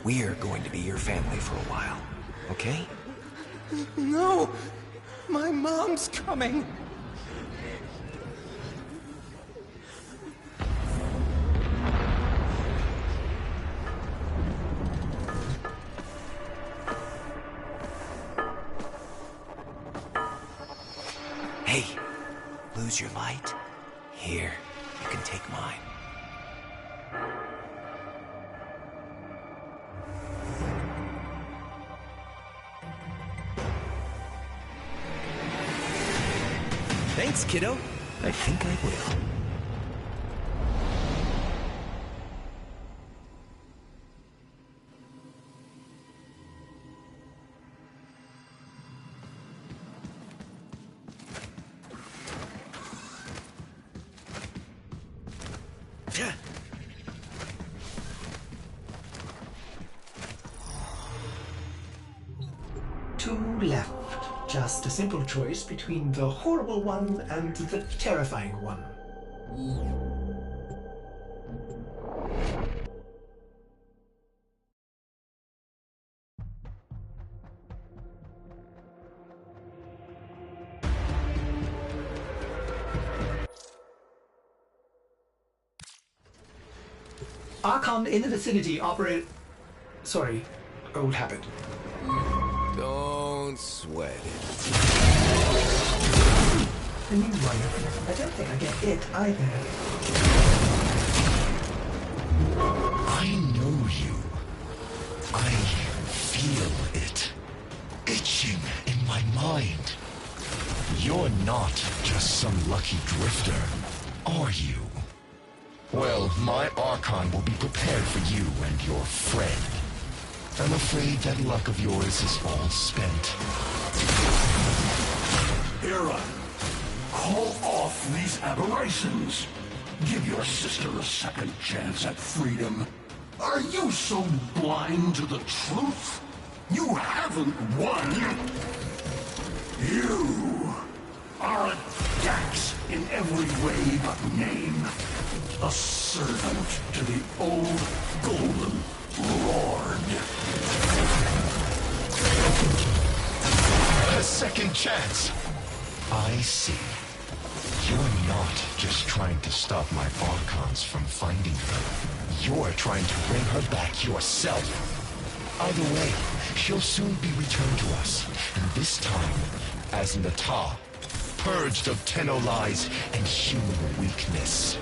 We are going to be your family for a while, okay? No! My mom's coming! Hey, lose your light? Here, you can take mine. Thanks, kiddo. I think I will. Two left. Just a simple choice between the horrible one and the terrifying one. Archon in the vicinity operate... Sorry, old habit. Don't sweat it. The new one. I don't think I get it either. I know you. I feel it. Itching in my mind. You're not just some lucky drifter, are you? Well, my Archon will be prepared for you and your friend. I'm afraid that luck of yours is all spent. Hera, call off these aberrations. Give your sister a second chance at freedom. Are you so blind to the truth? You haven't won. You are a Dax in every way but name. A servant to the old Golden Lord. A second chance. I see. You're not just trying to stop my Archons from finding her. You're trying to bring her back yourself. Either way, she'll soon be returned to us. And this time, as Nata, purged of Tenno lies and human weakness.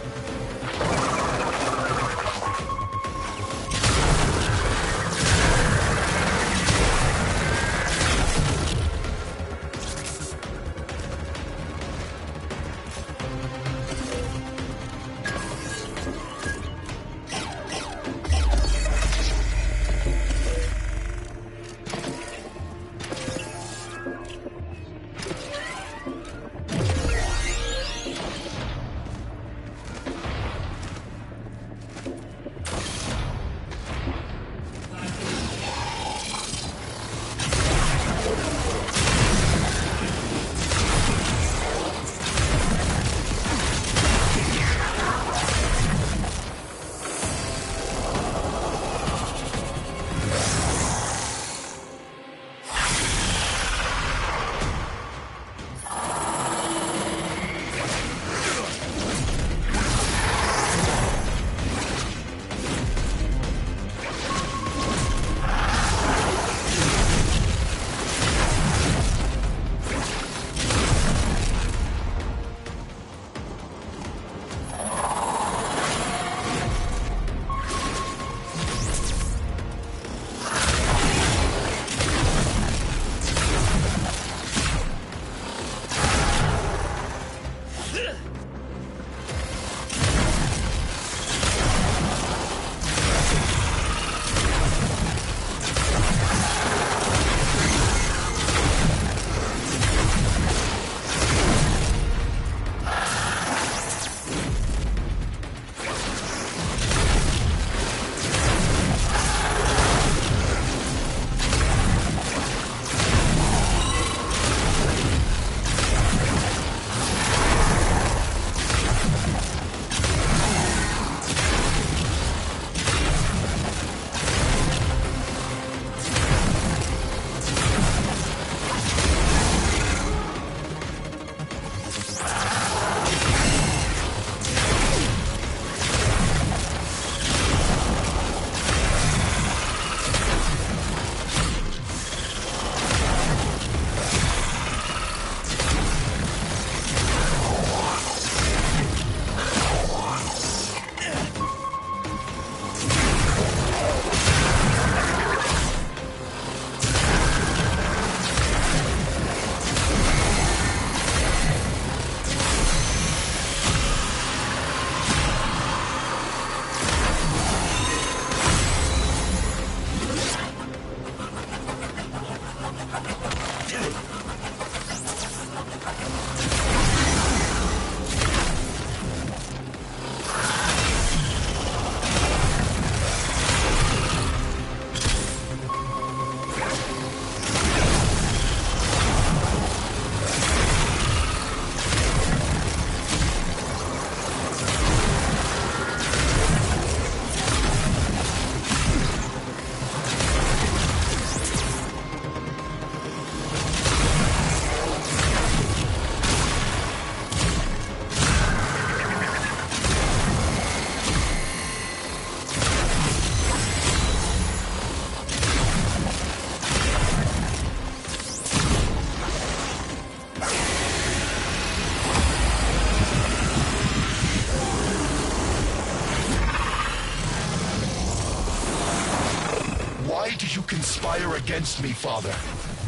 conspire against me, Father.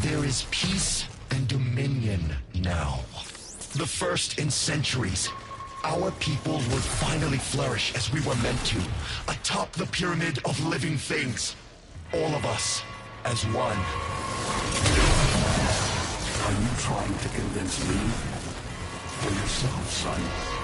There is peace and dominion now. The first in centuries. Our people will finally flourish as we were meant to, atop the pyramid of living things. All of us as one. Are you trying to convince me? Or yourself, son?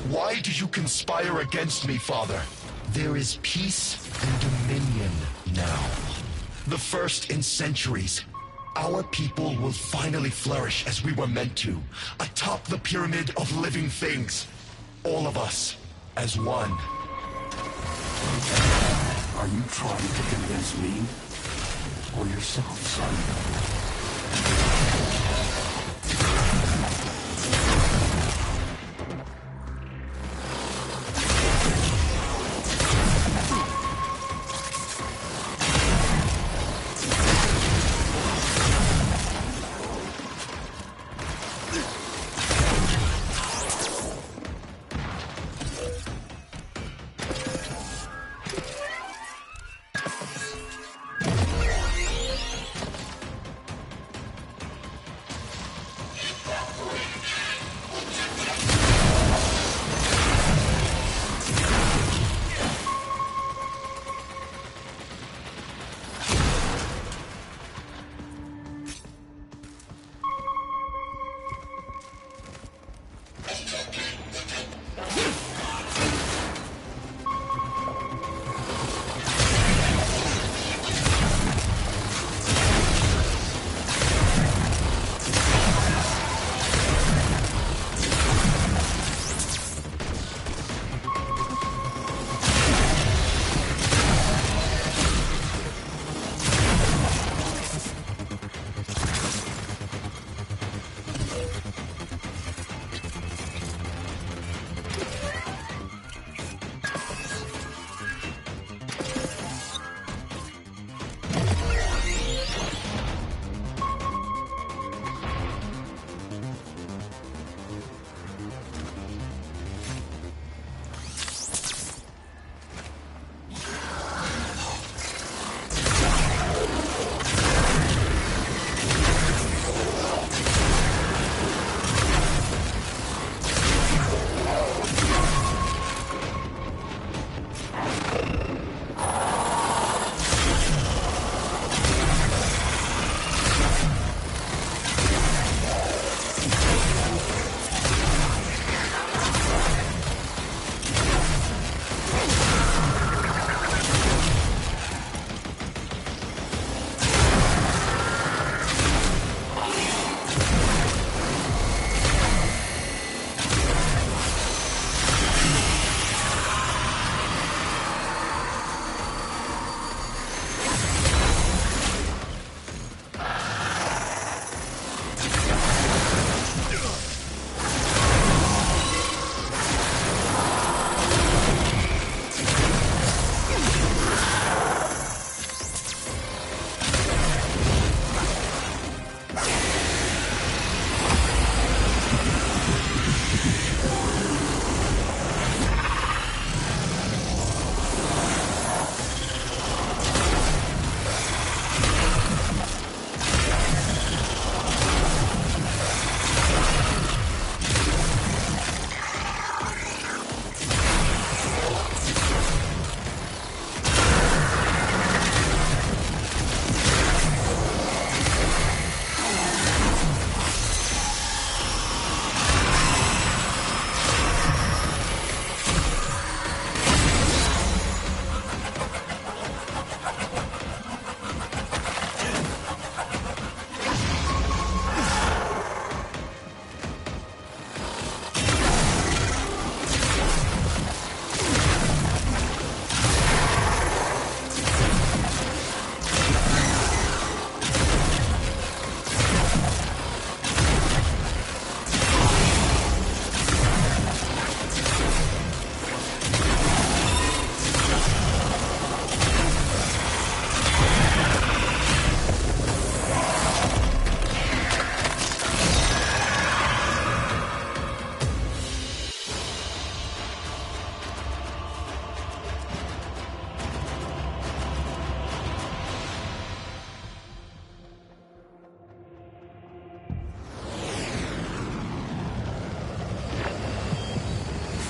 Why do you conspire against me, Father? There is peace and dominion now. The first in centuries. Our people will finally flourish as we were meant to, atop the pyramid of living things. All of us as one. Are you trying to convince me? Or yourself, son?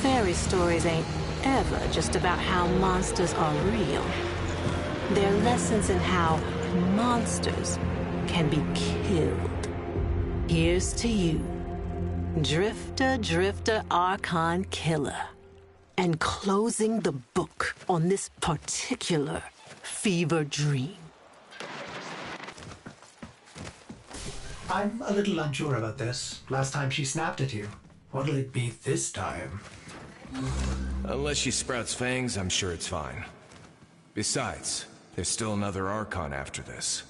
Fairy stories ain't ever just about how monsters are real. They're lessons in how monsters can be killed. Here's to you, Drifter Archon Killer, and closing the book on this particular fever dream. I'm a little unsure about this. Last time she snapped at you. What'll it be this time? Unless she sprouts fangs, I'm sure it's fine. Besides, there's still another Archon after this.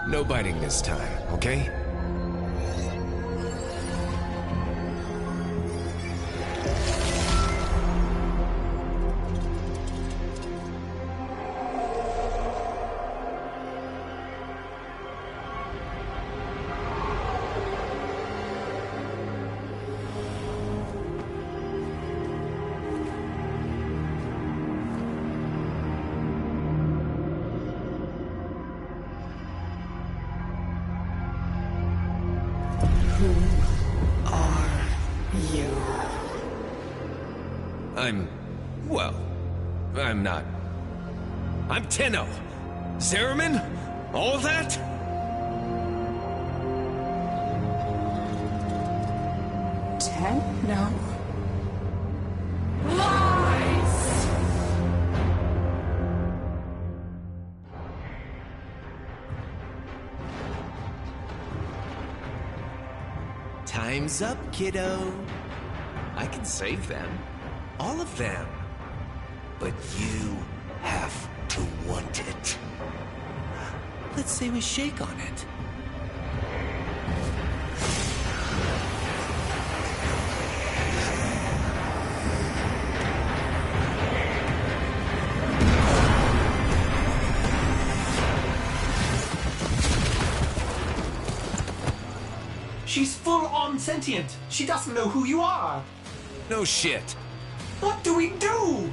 No biting this time, okay? I'm not. I'm Tenno. Zariman? All that? Tenno? Lies! Time's up, kiddo. I can save them. All of them. But you have to want it. Let's say we shake on it. She's full-on sentient. She doesn't know who you are. No shit. What do we do?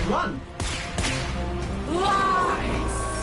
Run! Lies!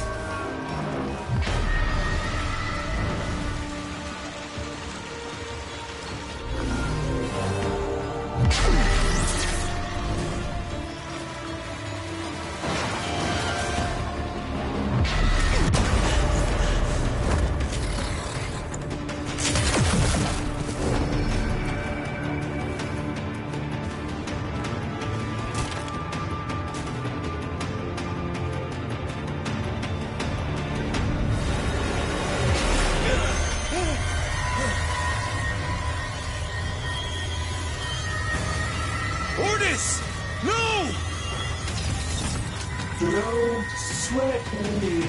No! Don't sweat me.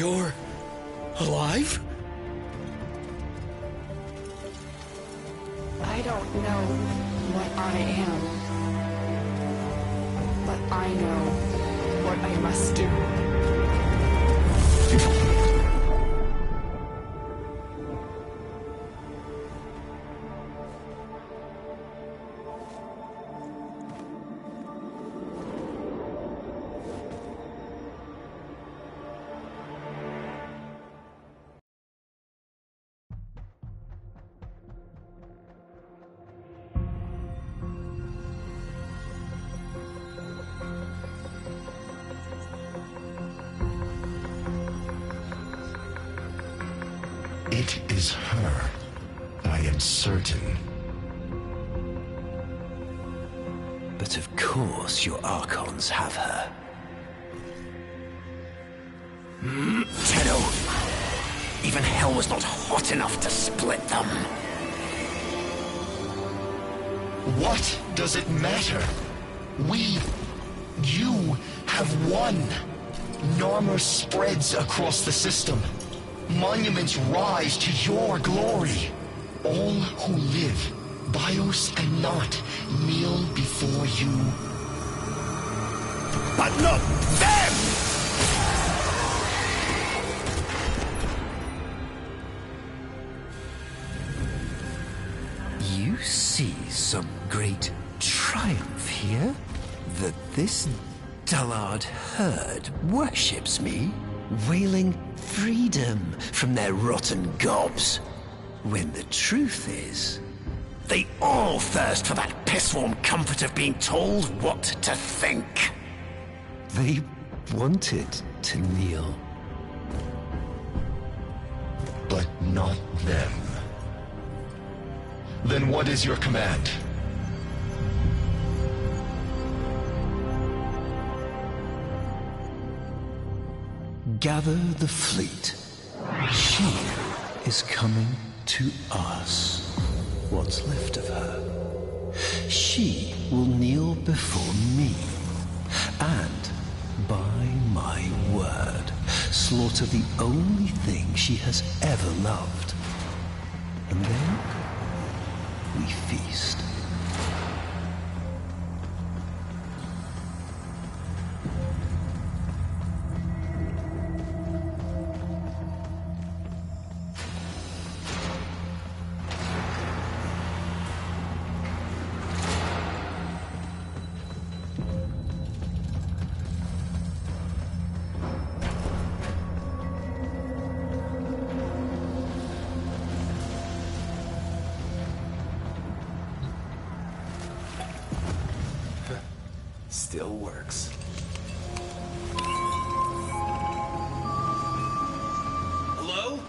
You're alive? I don't know what I am, but I know what I must do. It is her. I am certain. But of course your Archons have her. Tenno! Even hell was not hot enough to split them. What does it matter? You have won. Narmer spreads across the system. Monuments rise to your glory. All who live, bios and not, kneel before you. But not them! You see some great triumph here? That this dullard herd worships me, wailing freedom from their rotten gobs. When the truth is, they all thirst for that piss-warm comfort of being told what to think. They wanted to kneel. But not them. Then what is your command? Gather the fleet. She is coming to us. What's left of her. She will kneel before me. And, by my word, slaughter the only thing she has ever loved. And then we feast. Still works. Hello?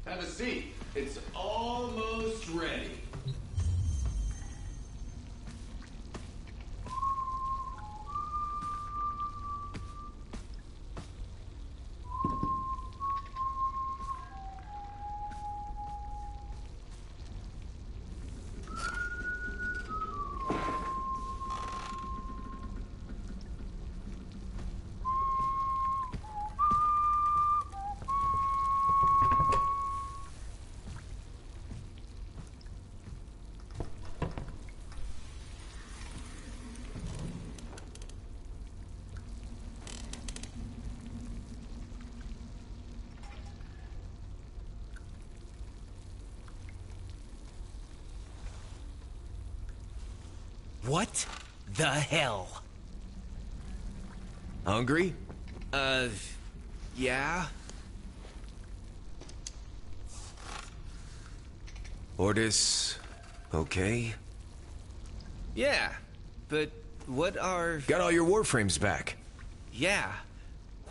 Have a seat. It's almost ready. What the hell? Hungry? Yeah? Ordis, okay? Yeah, but what are... Got all your warframes back. Yeah.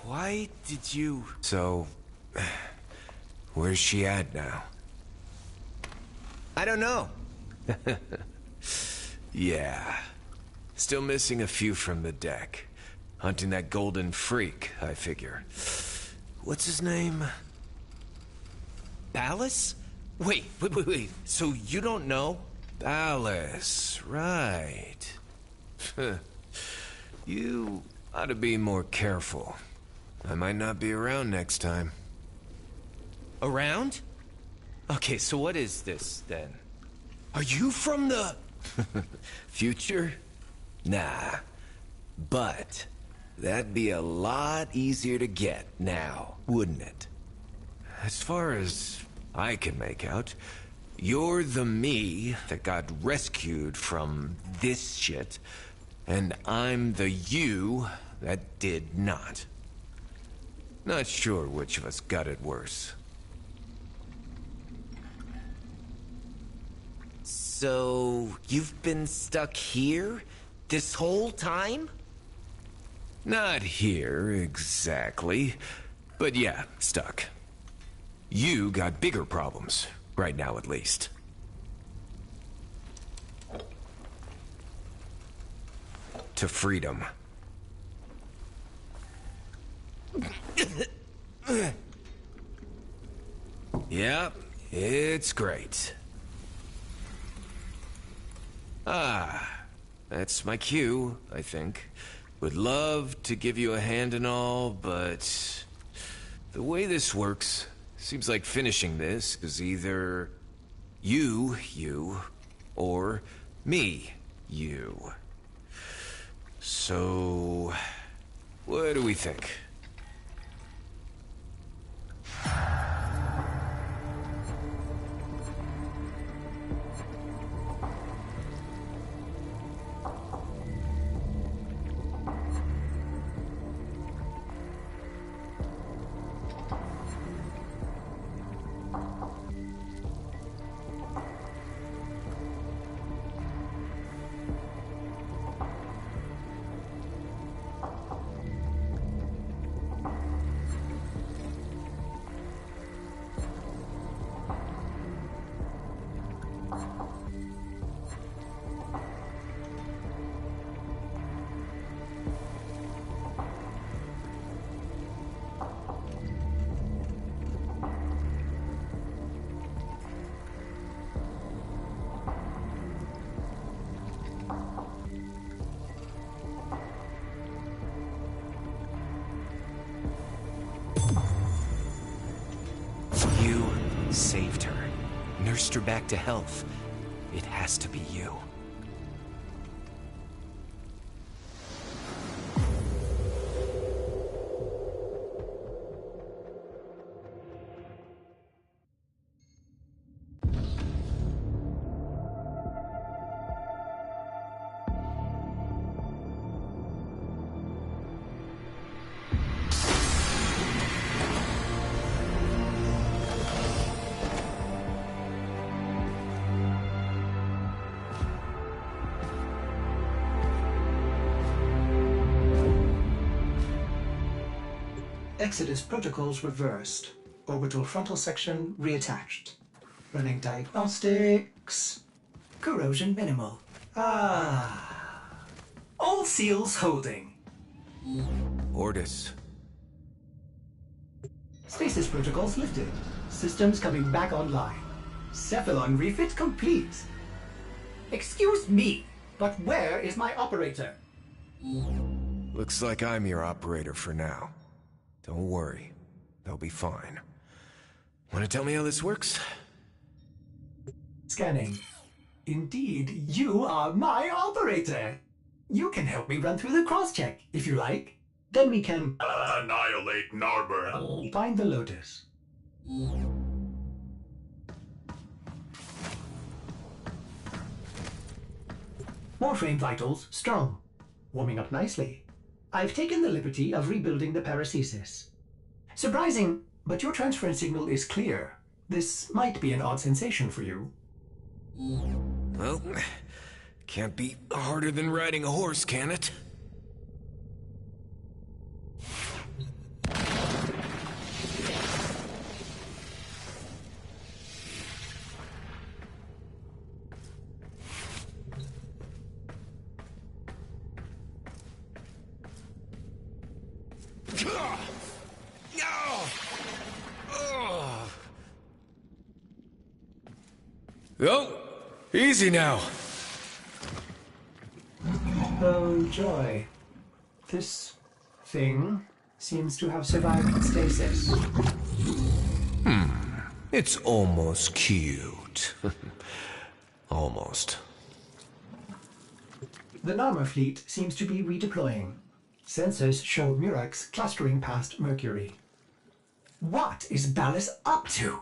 Why did you... So, where's she at now? I don't know. Yeah. Still missing a few from the deck. Hunting that golden freak, I figure. What's his name? Ballas? Wait. So you don't know? Ballas, right. You ought to be more careful. I might not be around next time. Around? Okay, so what is this, then? Are you from the... Future? Nah. But that'd be a lot easier to get now, wouldn't it? As far as I can make out, you're the me that got rescued from this shit, and I'm the you that did not. Not sure which of us got it worse. So, you've been stuck here this whole time? Not here, exactly. But yeah, stuck. You got bigger problems, right now at least. To freedom. Yeah, it's great. Ah, that's my cue, I think. Would love to give you a hand and all, but... the way this works, seems like finishing this is either... you, or me, you. So... what do we think? Saved her. Nursed her back to health. It has to be you. Exodus protocols reversed. Orbital frontal section reattached. Running diagnostics. Corrosion minimal. Ah. All seals holding. Ordis. Stasis protocols lifted. Systems coming back online. Cephalon refit complete. Excuse me, but where is my operator? Looks like I'm your operator for now. Don't worry. They'll be fine. Wanna tell me how this works? Scanning. Indeed, you are my operator. You can help me run through the cross-check, if you like. Then we can annihilate Narmer. find the Lotus. Warframe vitals strong. Warming up nicely. I've taken the liberty of rebuilding the paracesis. Surprising, but your transference signal is clear. This might be an odd sensation for you. Well, can't be harder than riding a horse, can it? Oh, easy now. Oh, joy. This thing seems to have survived stasis. It's almost cute. Almost. The Narmer fleet seems to be redeploying. Sensors show Murex clustering past Mercury. What is Ballas up to?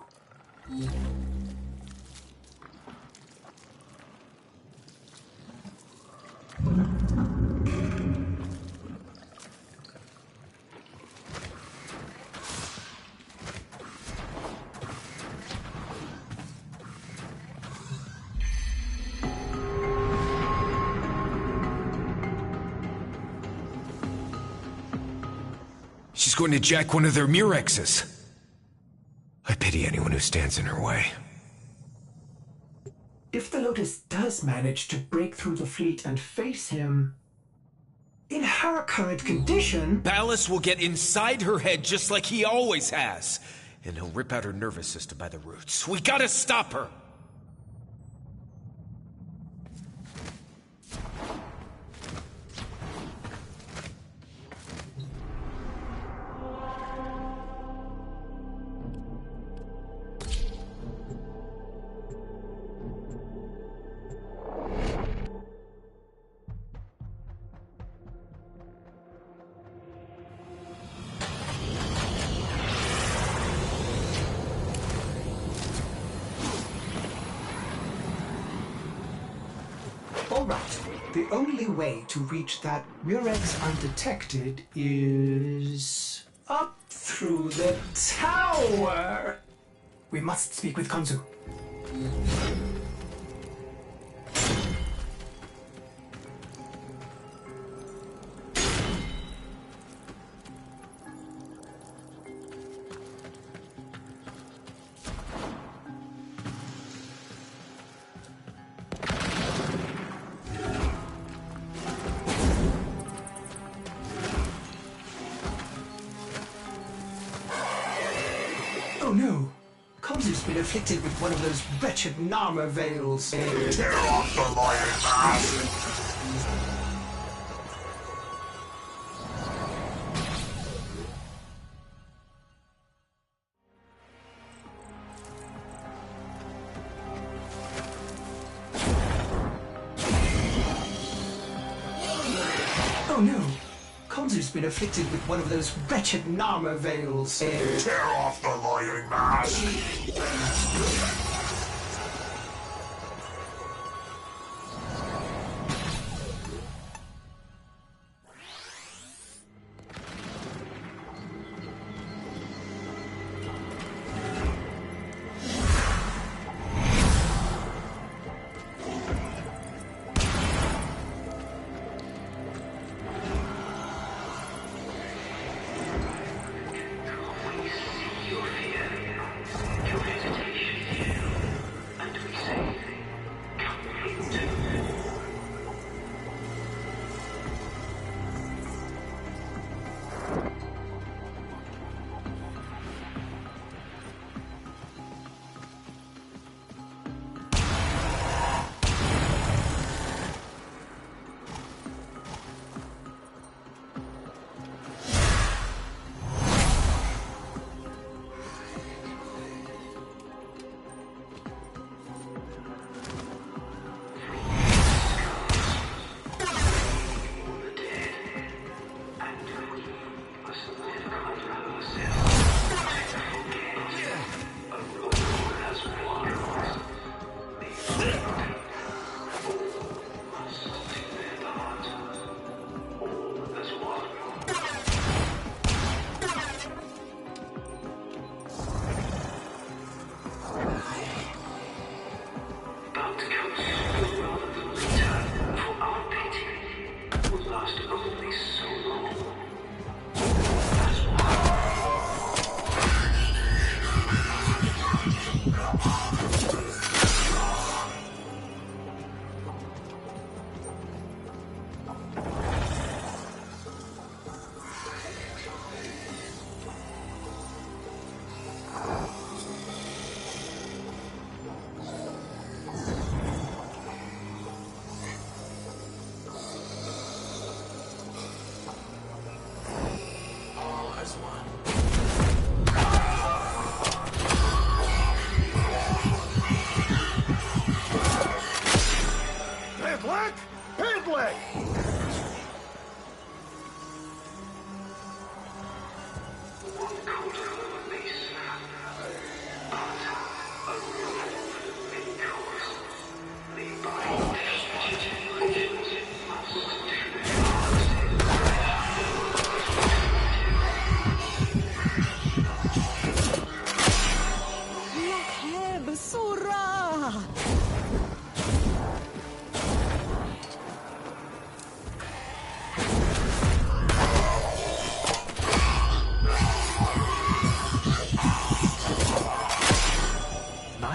She's going to jack one of their Murexes. I pity anyone who stands in her way. If the Lotus does manage to break through the fleet and face him, in her current condition... Ballas will get inside her head just like he always has. And he'll rip out her nervous system by the roots. We gotta stop her! Alright, the only way to reach that Murex undetected is... up through the tower! We must speak with Konzu. Oh no! Konzu's been afflicted with one of those wretched Narmer veils. Tear off the lion mask! Oh no! Konzu's been afflicted with one of those wretched Narmer veils. Tear off the lying mask! We see your fear.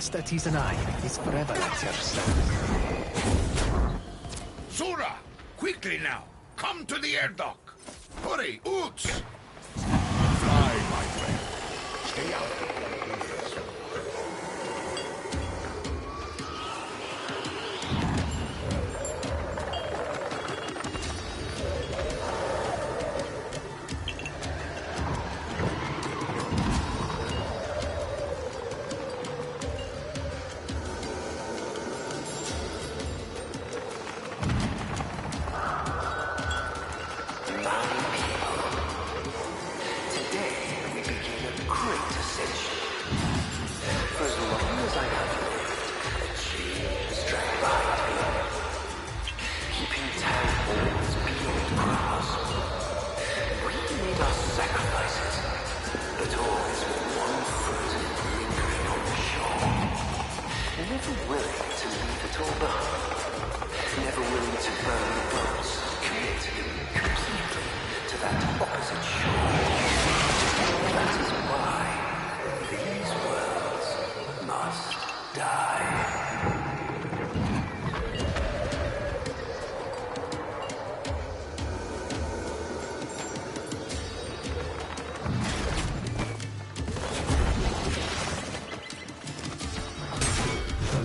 Master Tizanai is forever at your service. Sura! Quickly now! Come to the air dock! Hurry, Oots! Fly, my friend. Stay out.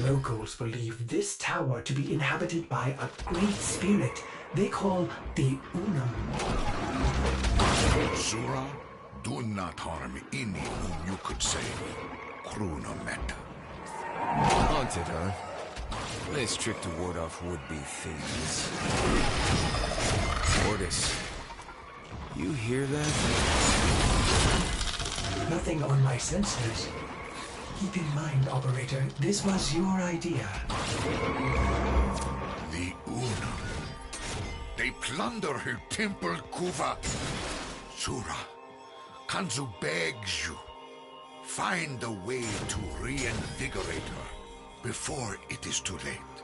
Locals believe this tower to be inhabited by a great spirit they call the Unum. Sura, do not harm any whom you could say Kruna met. Haunted, huh? Nice trick to ward off would-be thieves. Ordis, you hear that? Nothing on my sensors. Keep in mind, Operator, this was your idea. The Unum. They plunder her temple, Kuva. Sura, Kanzu begs you. Find a way to reinvigorate her before it is too late.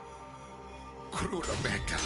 Kruna Meta.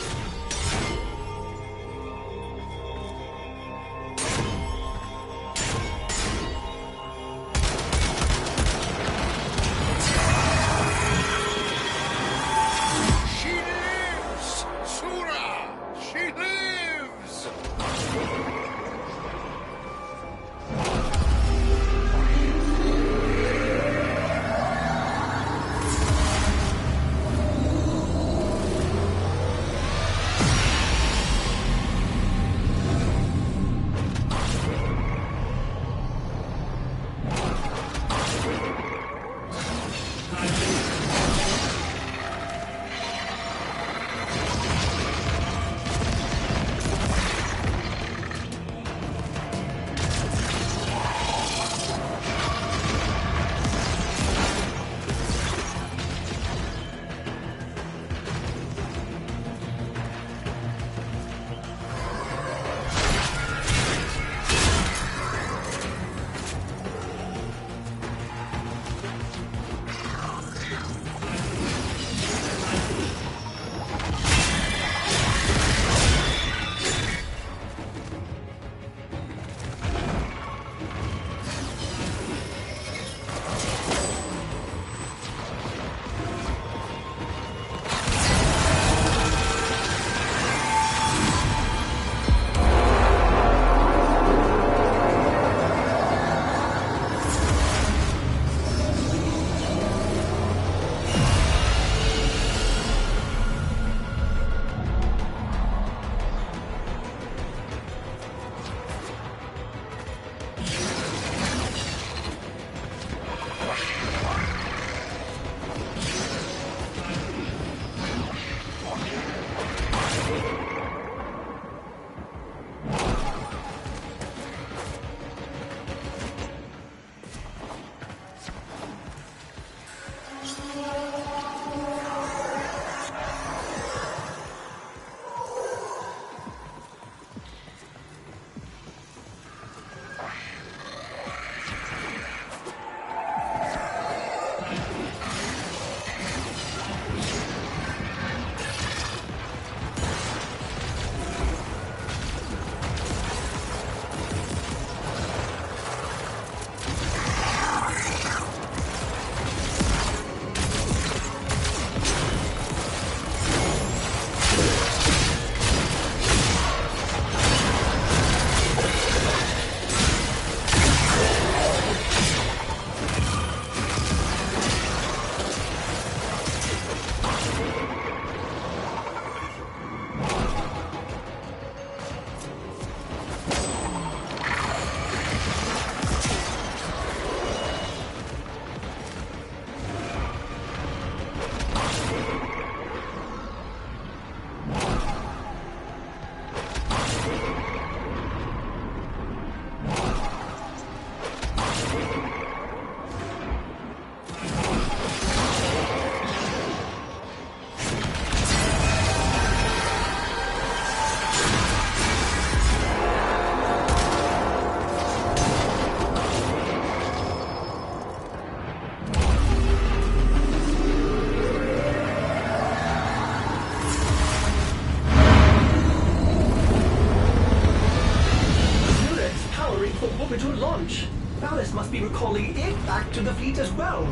calling it back to the fleet as well.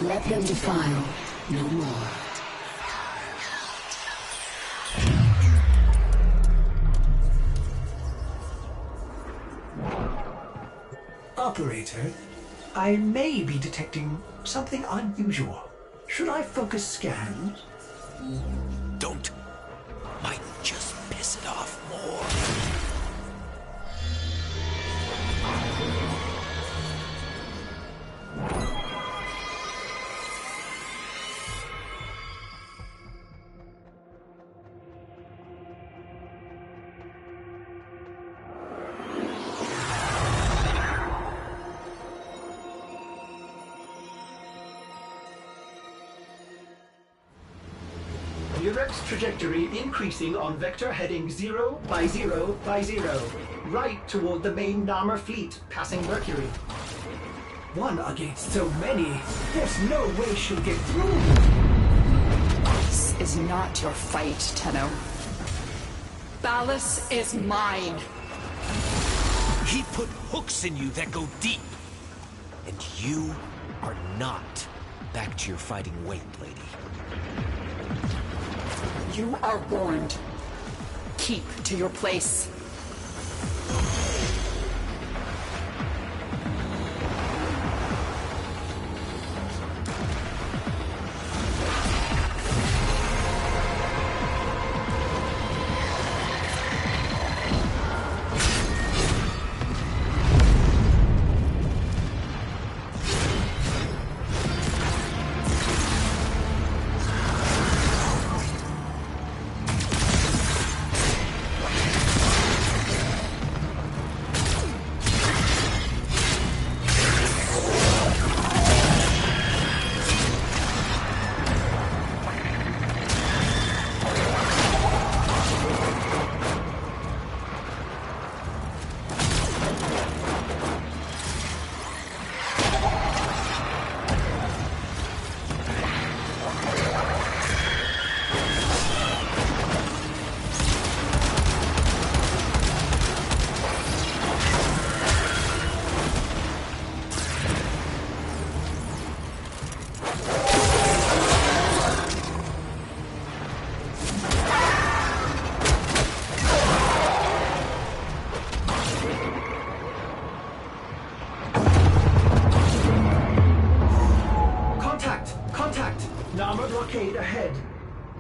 Let them defile no more. Operator, I may be detecting something unusual. Should I focus scan? Don't. Might just piss it off more. Direct trajectory increasing on vector heading 0 by 0 by 0. Right toward the main Narmer fleet, passing Mercury. One against so many. There's no way she'll get through. This is not your fight, Tenno. Ballas is mine. He put hooks in you that go deep. And you are not back to your fighting weight, lady. You are warned. Keep to your place. Narmer blockade ahead.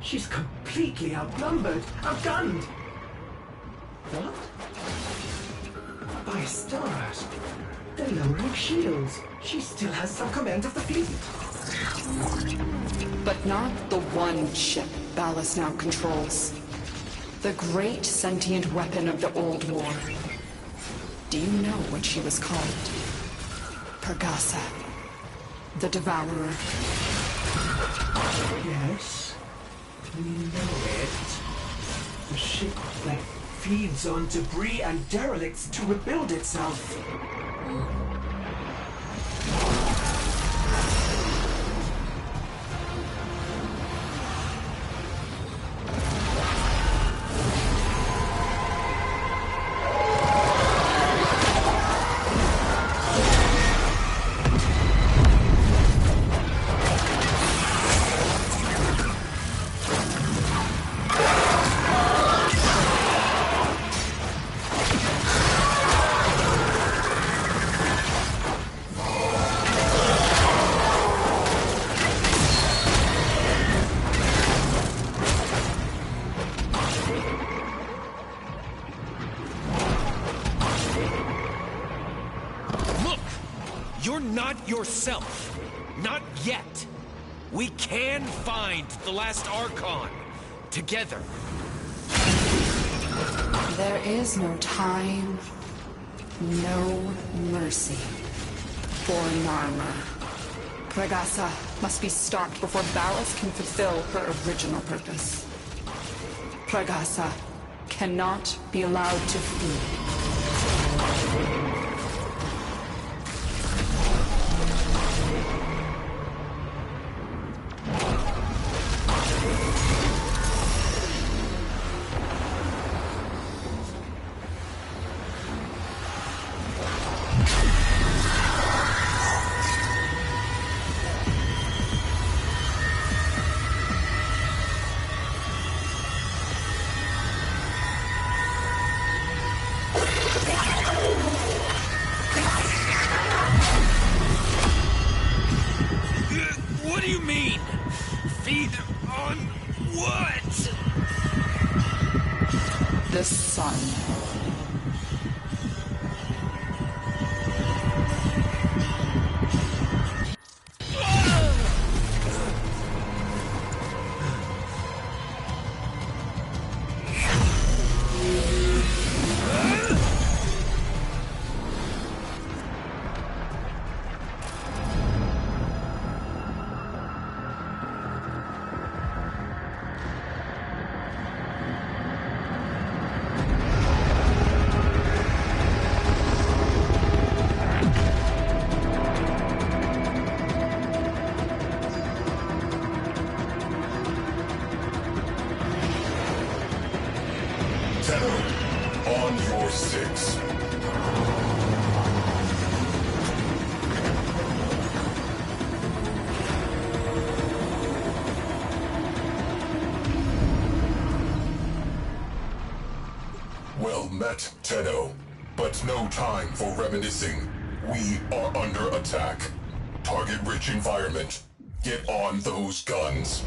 She's completely outnumbered, outgunned. What? By stars. They're lowering shields. She still has some command of the fleet. But not the one ship Ballas now controls. The great sentient weapon of the Old War. Do you know what she was called? Pergasa. The Devourer. Yes, we know it. The ship that feeds on debris and derelicts to rebuild itself. You're not yourself. Not yet. We can find the last Archon. Together. There is no time, no mercy for Narmer. Pergasa must be stopped before Ballas can fulfill her original purpose. Pergasa cannot be allowed to flee. What do you mean? Feed on what? The sun. On your six. Well met, Tenno. But no time for reminiscing. We are under attack. Target-rich environment. Get on those guns.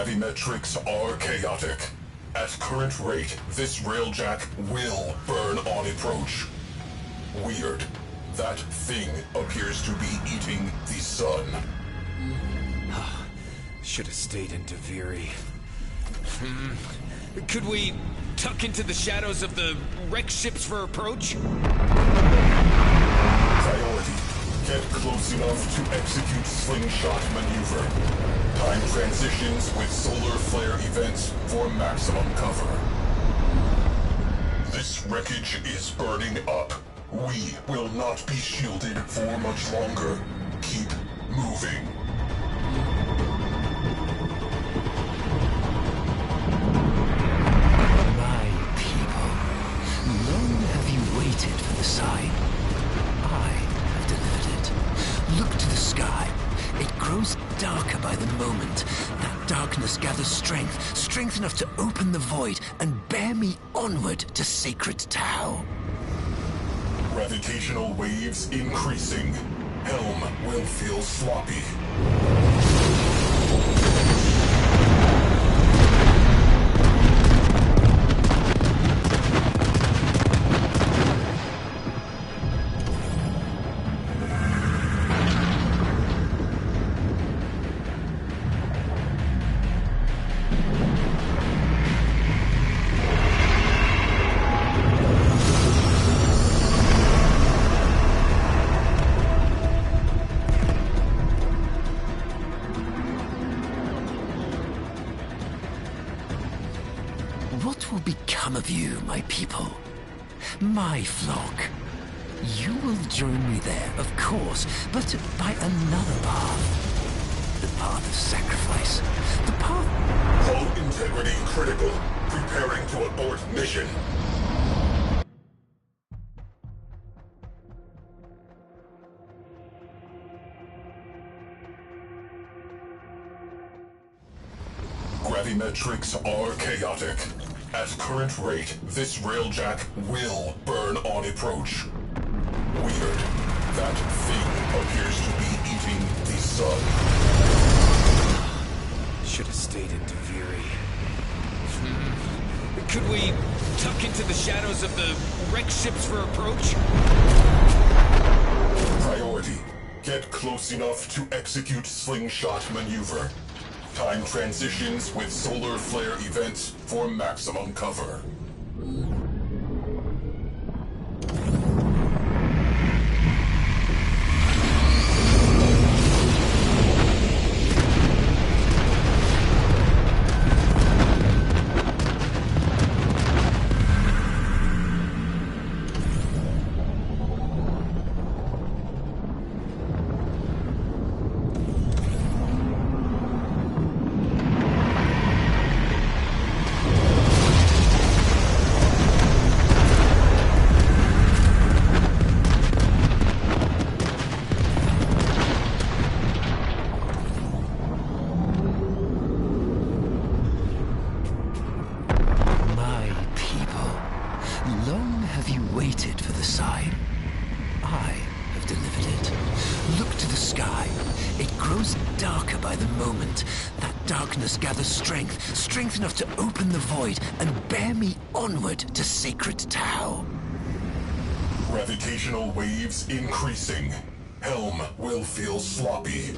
Gravimetrics are chaotic. At current rate, this railjack will burn on approach. Weird. That thing appears to be eating the sun. Should have stayed in Deviri. Could we tuck into the shadows of the wrecked ships for approach? Priority. Get close enough to execute slingshot maneuver. Time transitions with solar flare events for maximum cover. This wreckage is burning up. We will not be shielded for much longer. Keep moving. My people, long have you waited for the sign. I have delivered it. Look to the sky. It grows darker by the moment. That darkness gathers strength, strength enough to open the void and bear me onward to Sacred Tau. Gravitational waves increasing. Helm will feel sloppy. What will become of you, my people? My flock? You will join me there, of course, but by another path. The path of sacrifice. The path... Hull integrity critical. Preparing to abort mission. Gravimetrics are chaotic. At current rate, this railjack will burn on approach. Weird. That thing appears to be eating the sun. Should have stayed in Deviri. Could we tuck into the shadows of the wrecked ships for approach? Priority. Get close enough to execute slingshot maneuver. Time transitions with solar flare events for maximum cover. Long have you waited for the sign. I have delivered it. Look to the sky. It grows darker by the moment. That darkness gathers strength, strength enough to open the void and bear me onward to Sacred Tau. Gravitational waves increasing. Helm will feel sloppy.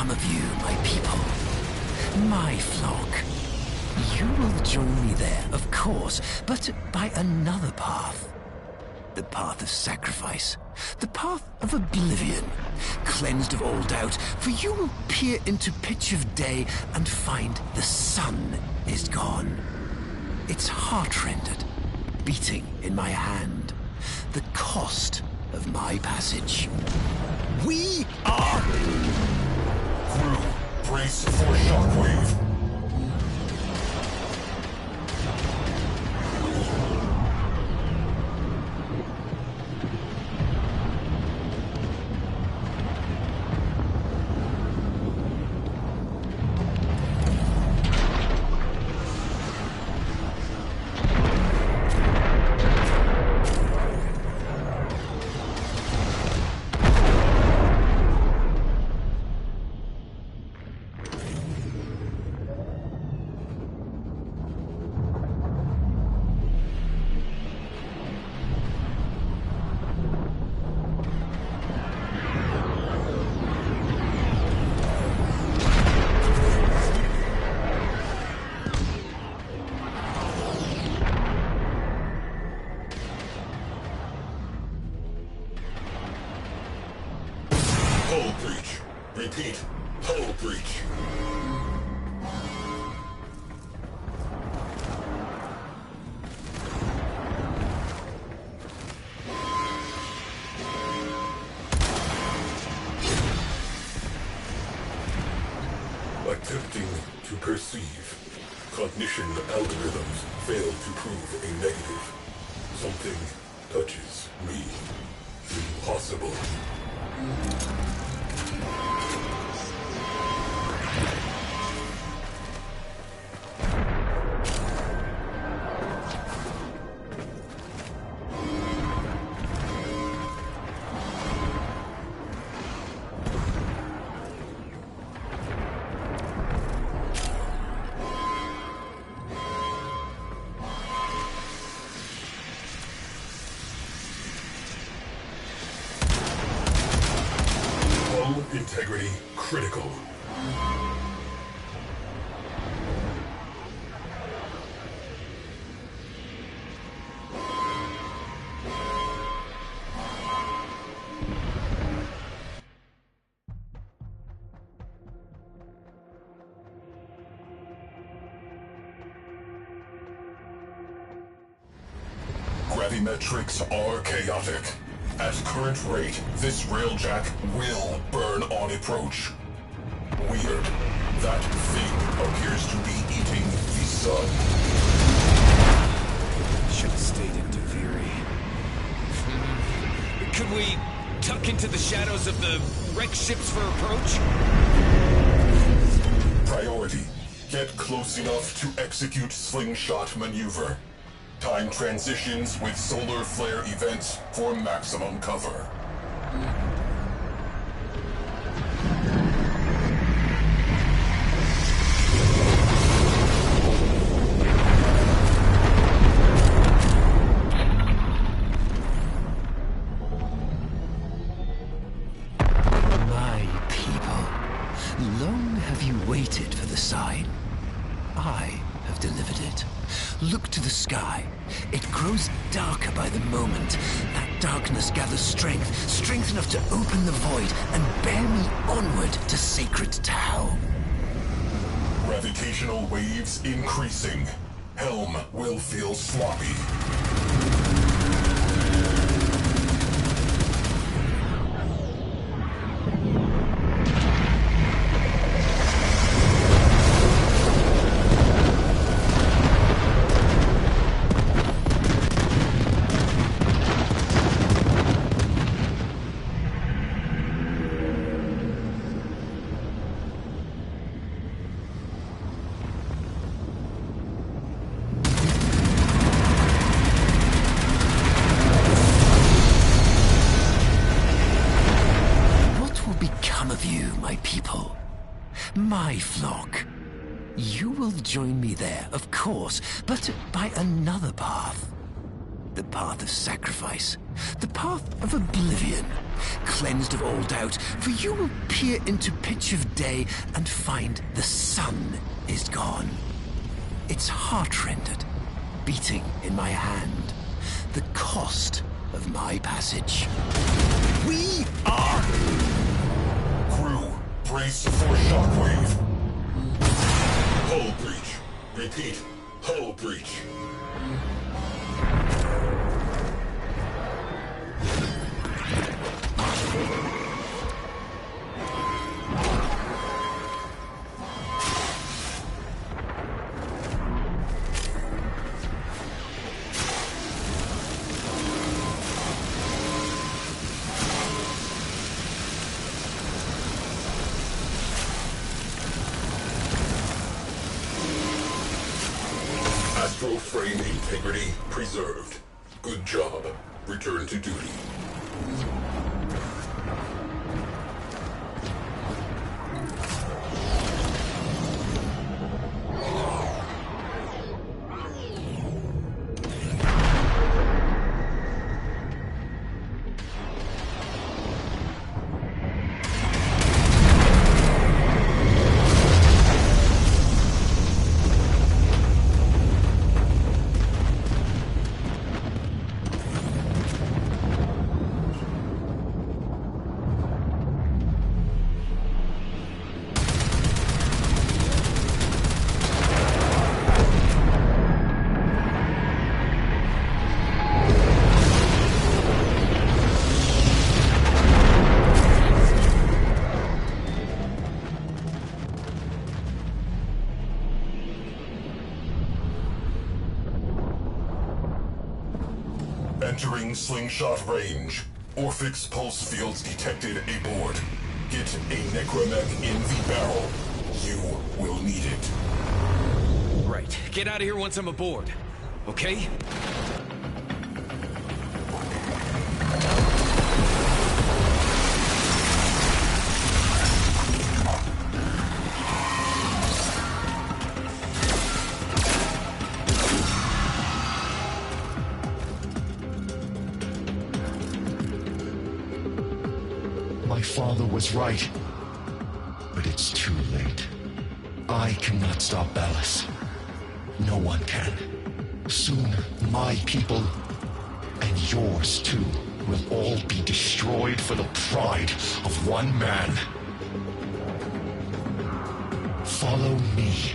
Of you, my people, my flock. You will join me there, of course, but by another path. The path of sacrifice. The path of oblivion, cleansed of all doubt, for you will peer into pitch of day and find the sun is gone. Its heart-rendered, beating in my hand, the cost of my passage. We are... Crew, brace for shockwave. Hull breach. Repeat, hull breach. Attempting to perceive. Cognition algorithms fail to prove a negative. Something touches me. Impossible. Integrity critical. Gravimetrics are chaotic. At current rate, this railjack will burn on approach. Weird. That thing appears to be eating the sun. Should have stayed in Deviri. Could we tuck into the shadows of the wrecked ships for approach? Priority. Get close enough to execute slingshot maneuver. Time transitions with solar flare events for maximum cover. My people, long have you waited for the sign. I have delivered it. Look to the sky. It grows darker by the moment. That darkness gathers strength enough to open the void and bear me onward to Sacred Tau. Gravitational waves increasing. Helm will feel sloppy. My flock. You will join me there, of course, but by another path. The path of sacrifice. The path of oblivion. Cleansed of all doubt, for you will peer into pitch of day and find the sun is gone. Its heart-rendered, beating in my hand. The cost of my passage. We are... Crew, brace for shockwave. Hull breach. Repeat, hull breach. Astral frame integrity preserved. Good job. Return to duty. Entering slingshot range. Orphix pulse fields detected aboard. Get a necromech in the barrel. You will need it. Right. Get out of here once I'm aboard. Okay? My father was right. But it's too late. I cannot stop Ballas. No one can. Soon, my people, and yours too, will all be destroyed for the pride of one man. Follow me.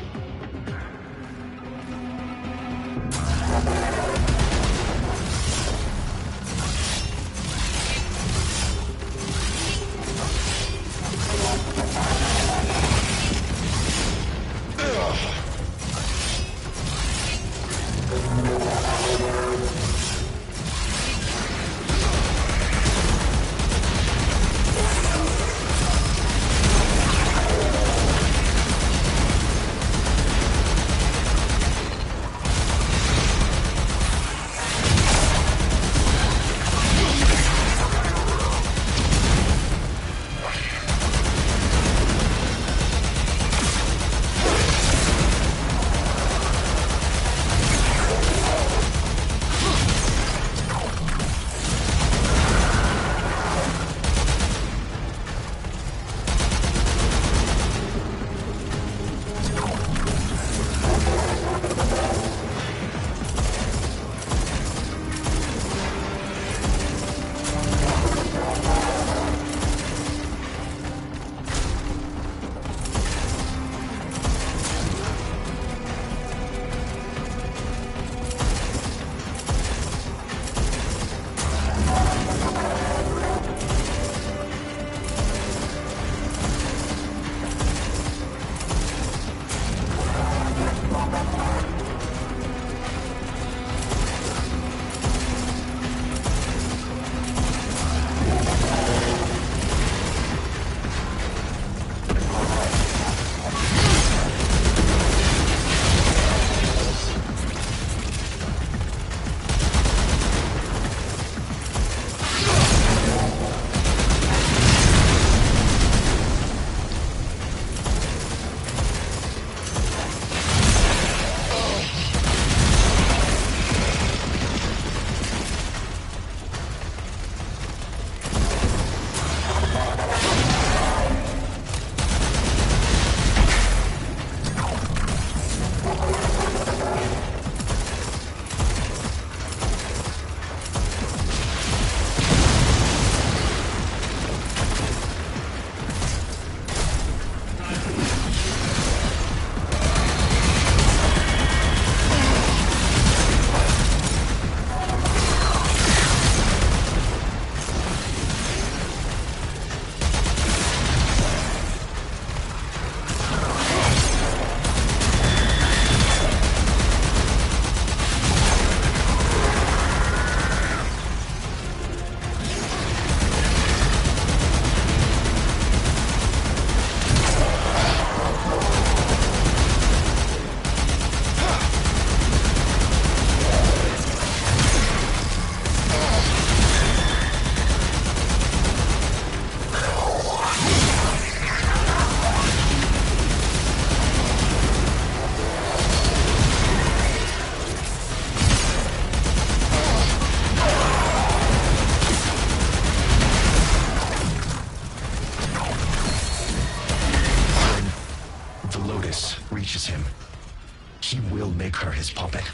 his puppet.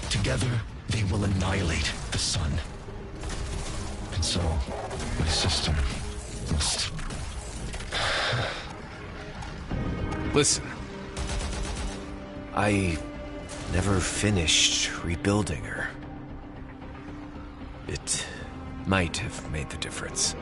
Together, they will annihilate the sun. And so, my system must... Listen. I never finished rebuilding her. It might have made the difference.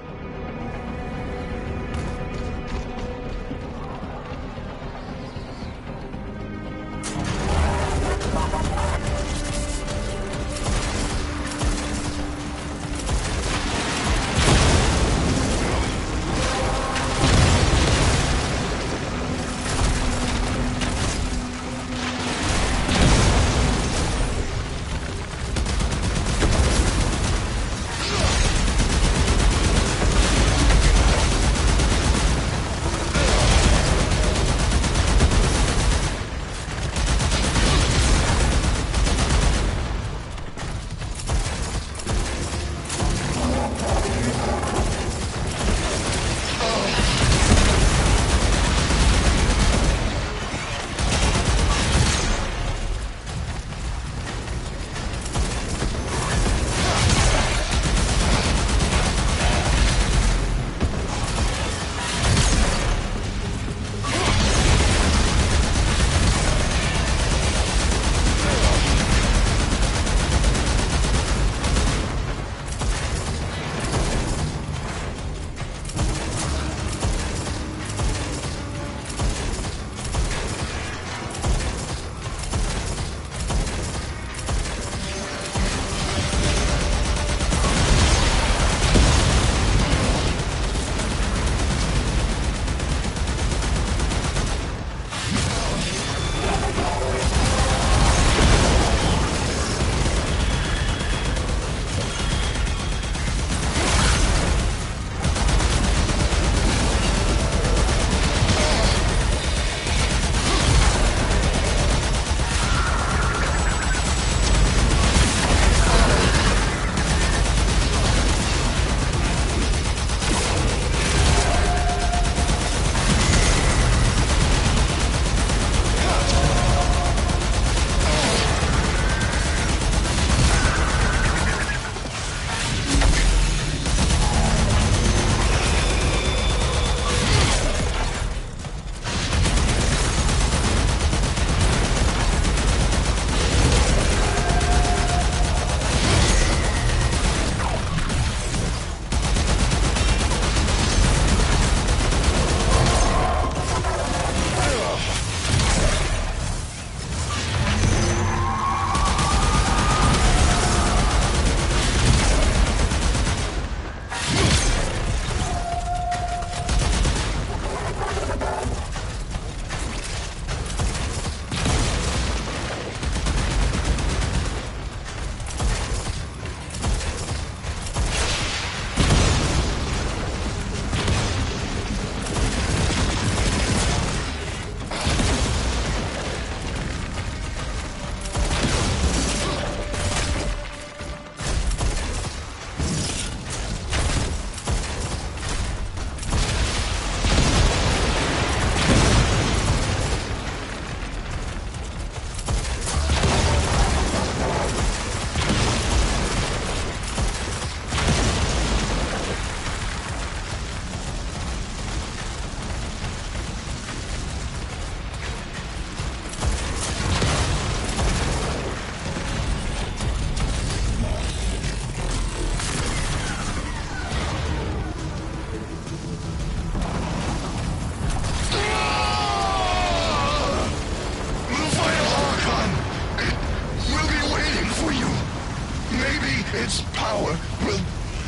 Its power will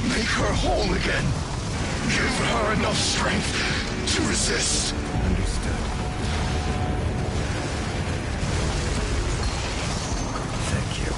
make her whole again. Give her enough strength to resist. Understood. Thank you.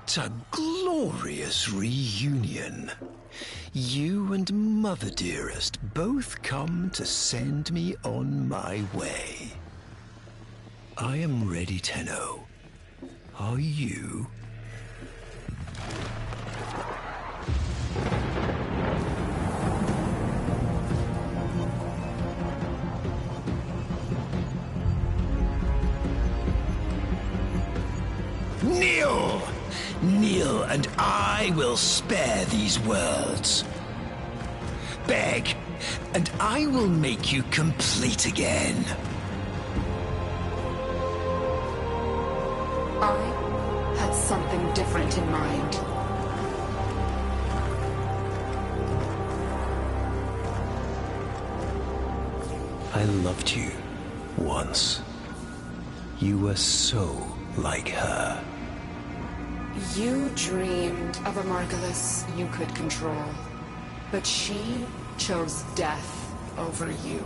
What a glorious reunion. You and Mother Dearest both come to send me on my way. I am ready, Tenno. Are you? Kneel! Kneel, and I will spare these worlds. Beg, and I will make you complete again. I had something different in mind. I loved you once. You were so like her. You dreamed of a Margulis you could control, but she chose death over you.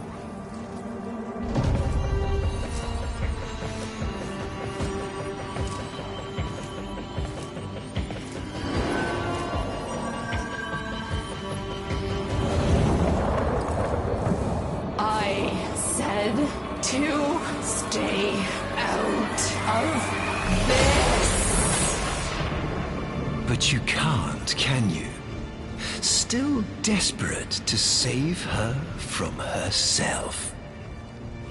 I said to stay out of this. But you can't, can you? Still desperate to save her from herself.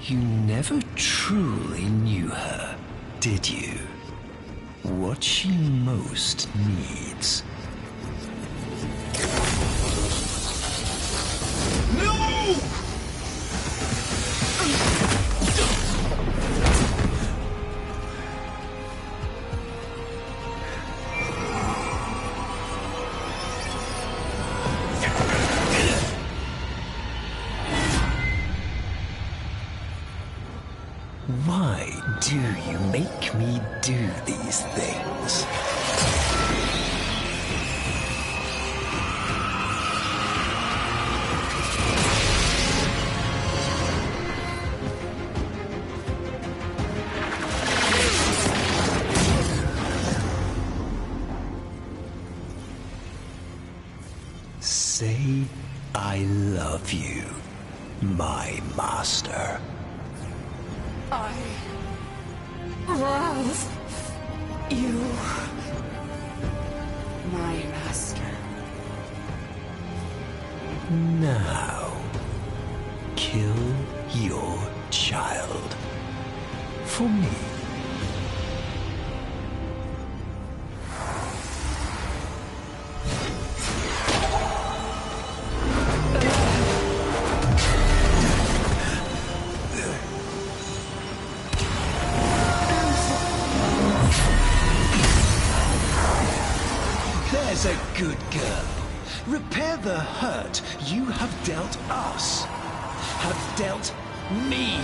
You never truly knew her, did you? What she most needs. No! Why do you make me do these things? Say I love you, my master. I love you, my master. Now, kill your child. For me. There's a good girl. Repair the hurt you have dealt us. Have dealt me.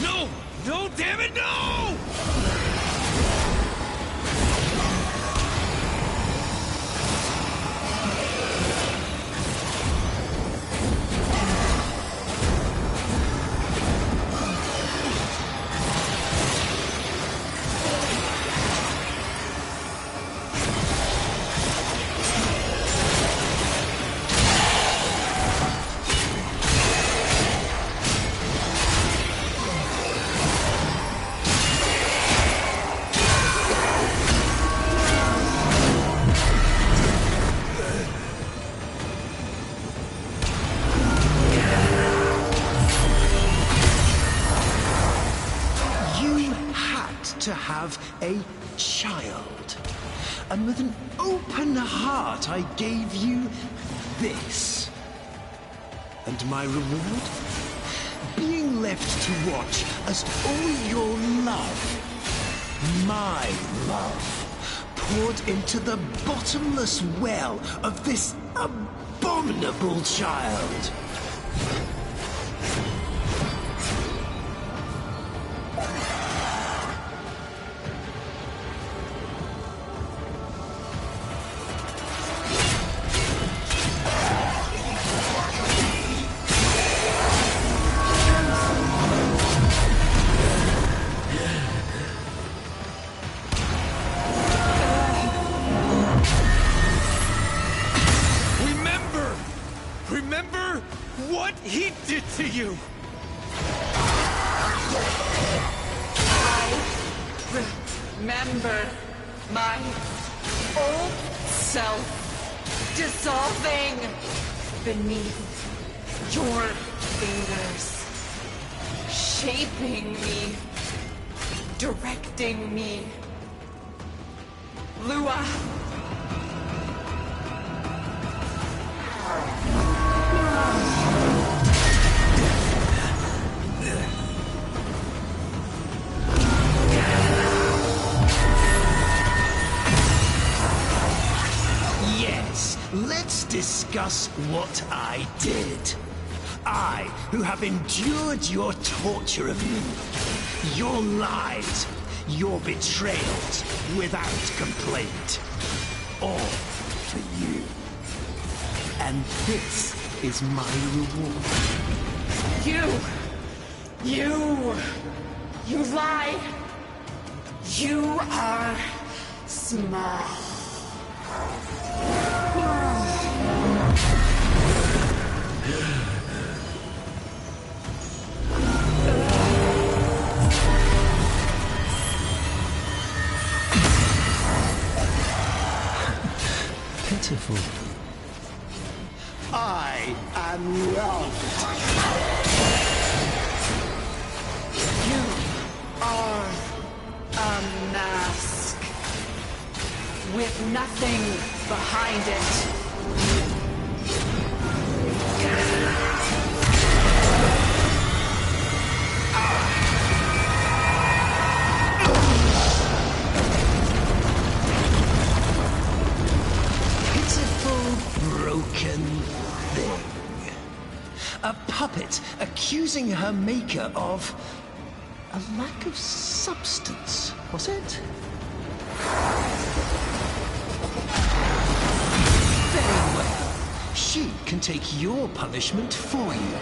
No! No, damn it, no! To have a child. And with an open heart, I gave you this. And my reward? Being left to watch as all your love, my love, poured into the bottomless well of this abominable child. he did to you! I remember my old self dissolving beneath your fingers, shaping me, directing me. Lua. Yes, let's discuss what I did. I, who have endured your torture of me, your lies, your betrayals without complaint. All for you. And this is my reward. You lie. You are small. Pitiful. I am loved. You are a mask with nothing behind it. Broken thing. A puppet accusing her maker of a lack of substance, was it? Very well. She can take your punishment for you.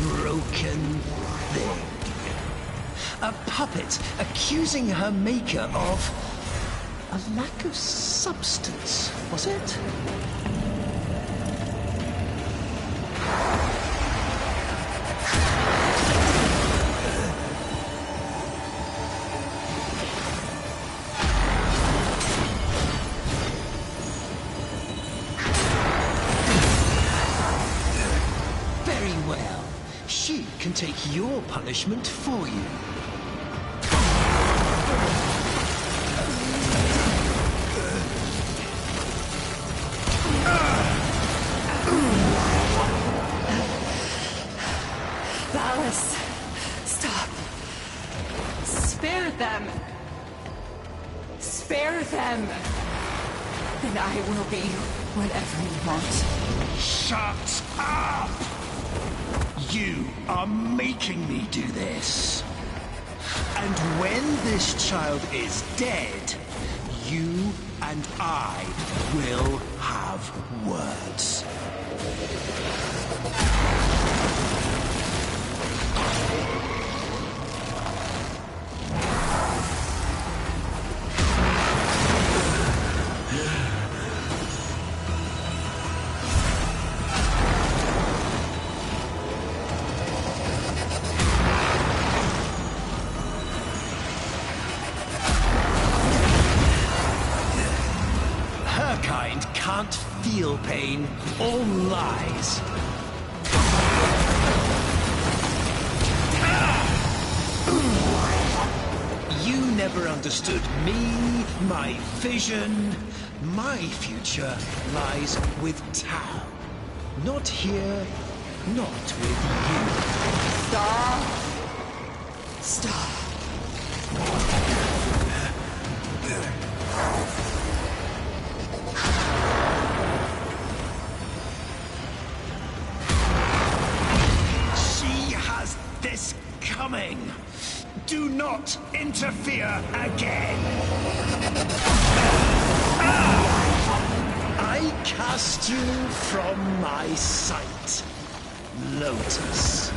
Broken thing. A puppet accusing her maker of a lack of substance, was it? Very well. She can take your punishment for you. Valis, stop. Spare them. Spare them. And I will be whatever you want. Shut up! You are making me do this. And when this child is dead, you and I will have words. Her kind can't feel pain or lies. You never understood me, my vision. My future lies with Tao. Not here, not with you. Stop. Stop. She has this coming. Do not interfere again! I cast you from my sight, Lotus.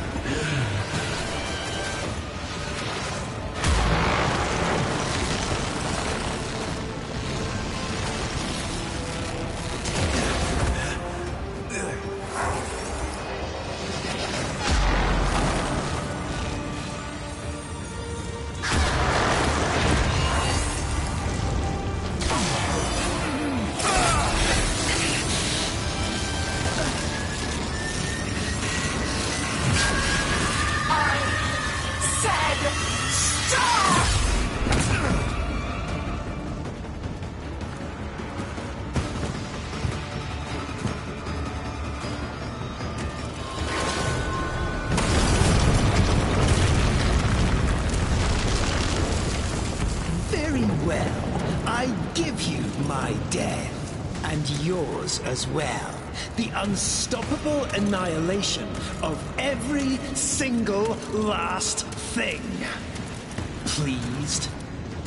Yours as well. The unstoppable annihilation of every single last thing. Pleased?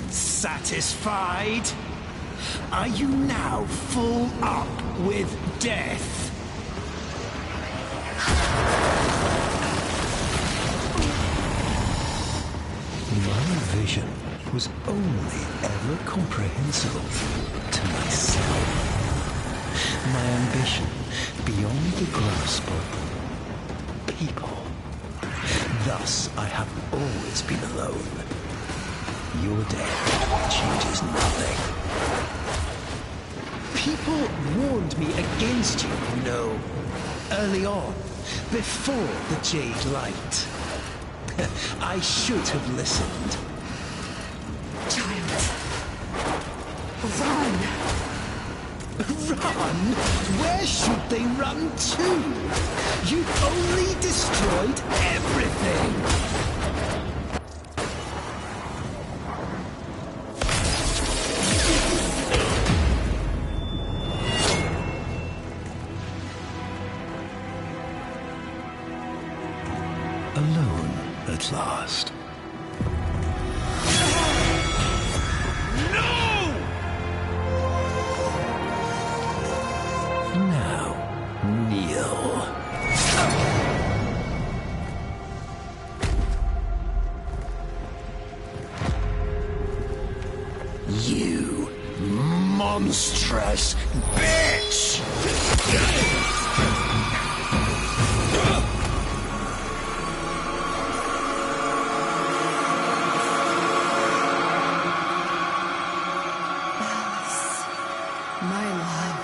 Satisfied? Are you now full up with death? My vision was only ever comprehensible to myself. My ambition beyond the grasp of people. Thus, I have always been alone. Your death changes nothing. People warned me against you, you know, early on, before the Jade Light. I should have listened. Child. Run! Run? Where should they run to? You've only destroyed everything! Alone at last. You monstrous bitch! My love.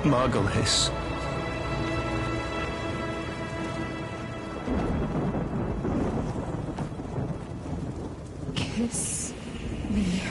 Margulis. Kiss me.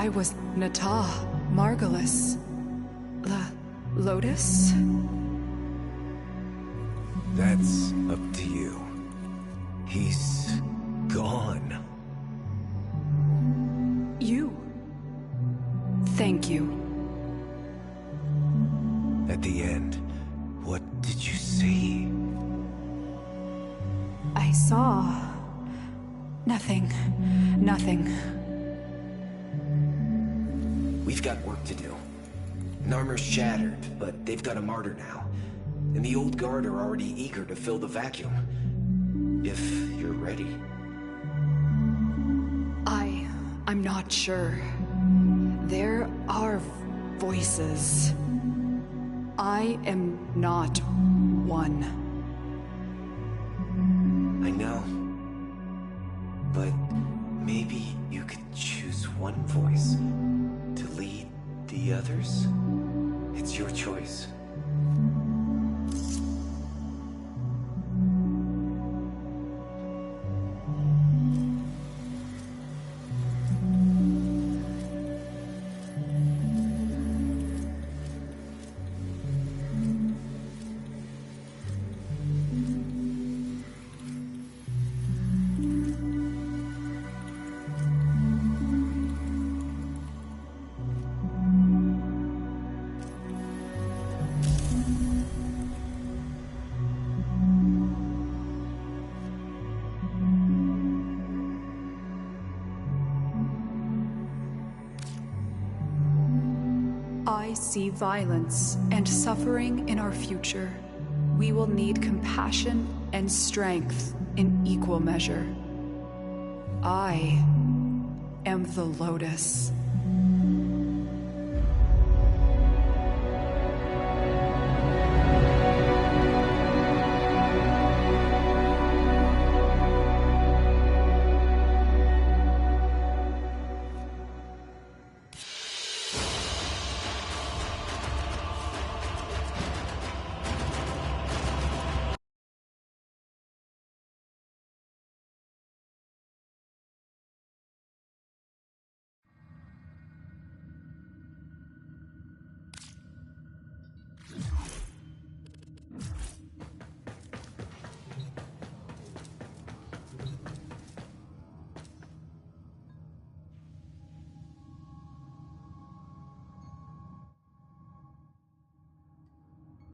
I was Nata, Margulis. Lotus? That's up to you. He's gone. You. Thank you. At the end, what did you see? I saw... nothing. Nothing. We've got work to do. Narmer's shattered, but they've got a martyr now. And the old guard are already eager to fill the vacuum. If you're ready. I'm not sure. There are voices. I am not one. I know. But maybe you could choose one voice to lead the others? It's your choice. I see violence and suffering in our future. We will need compassion and strength in equal measure. I am the Lotus.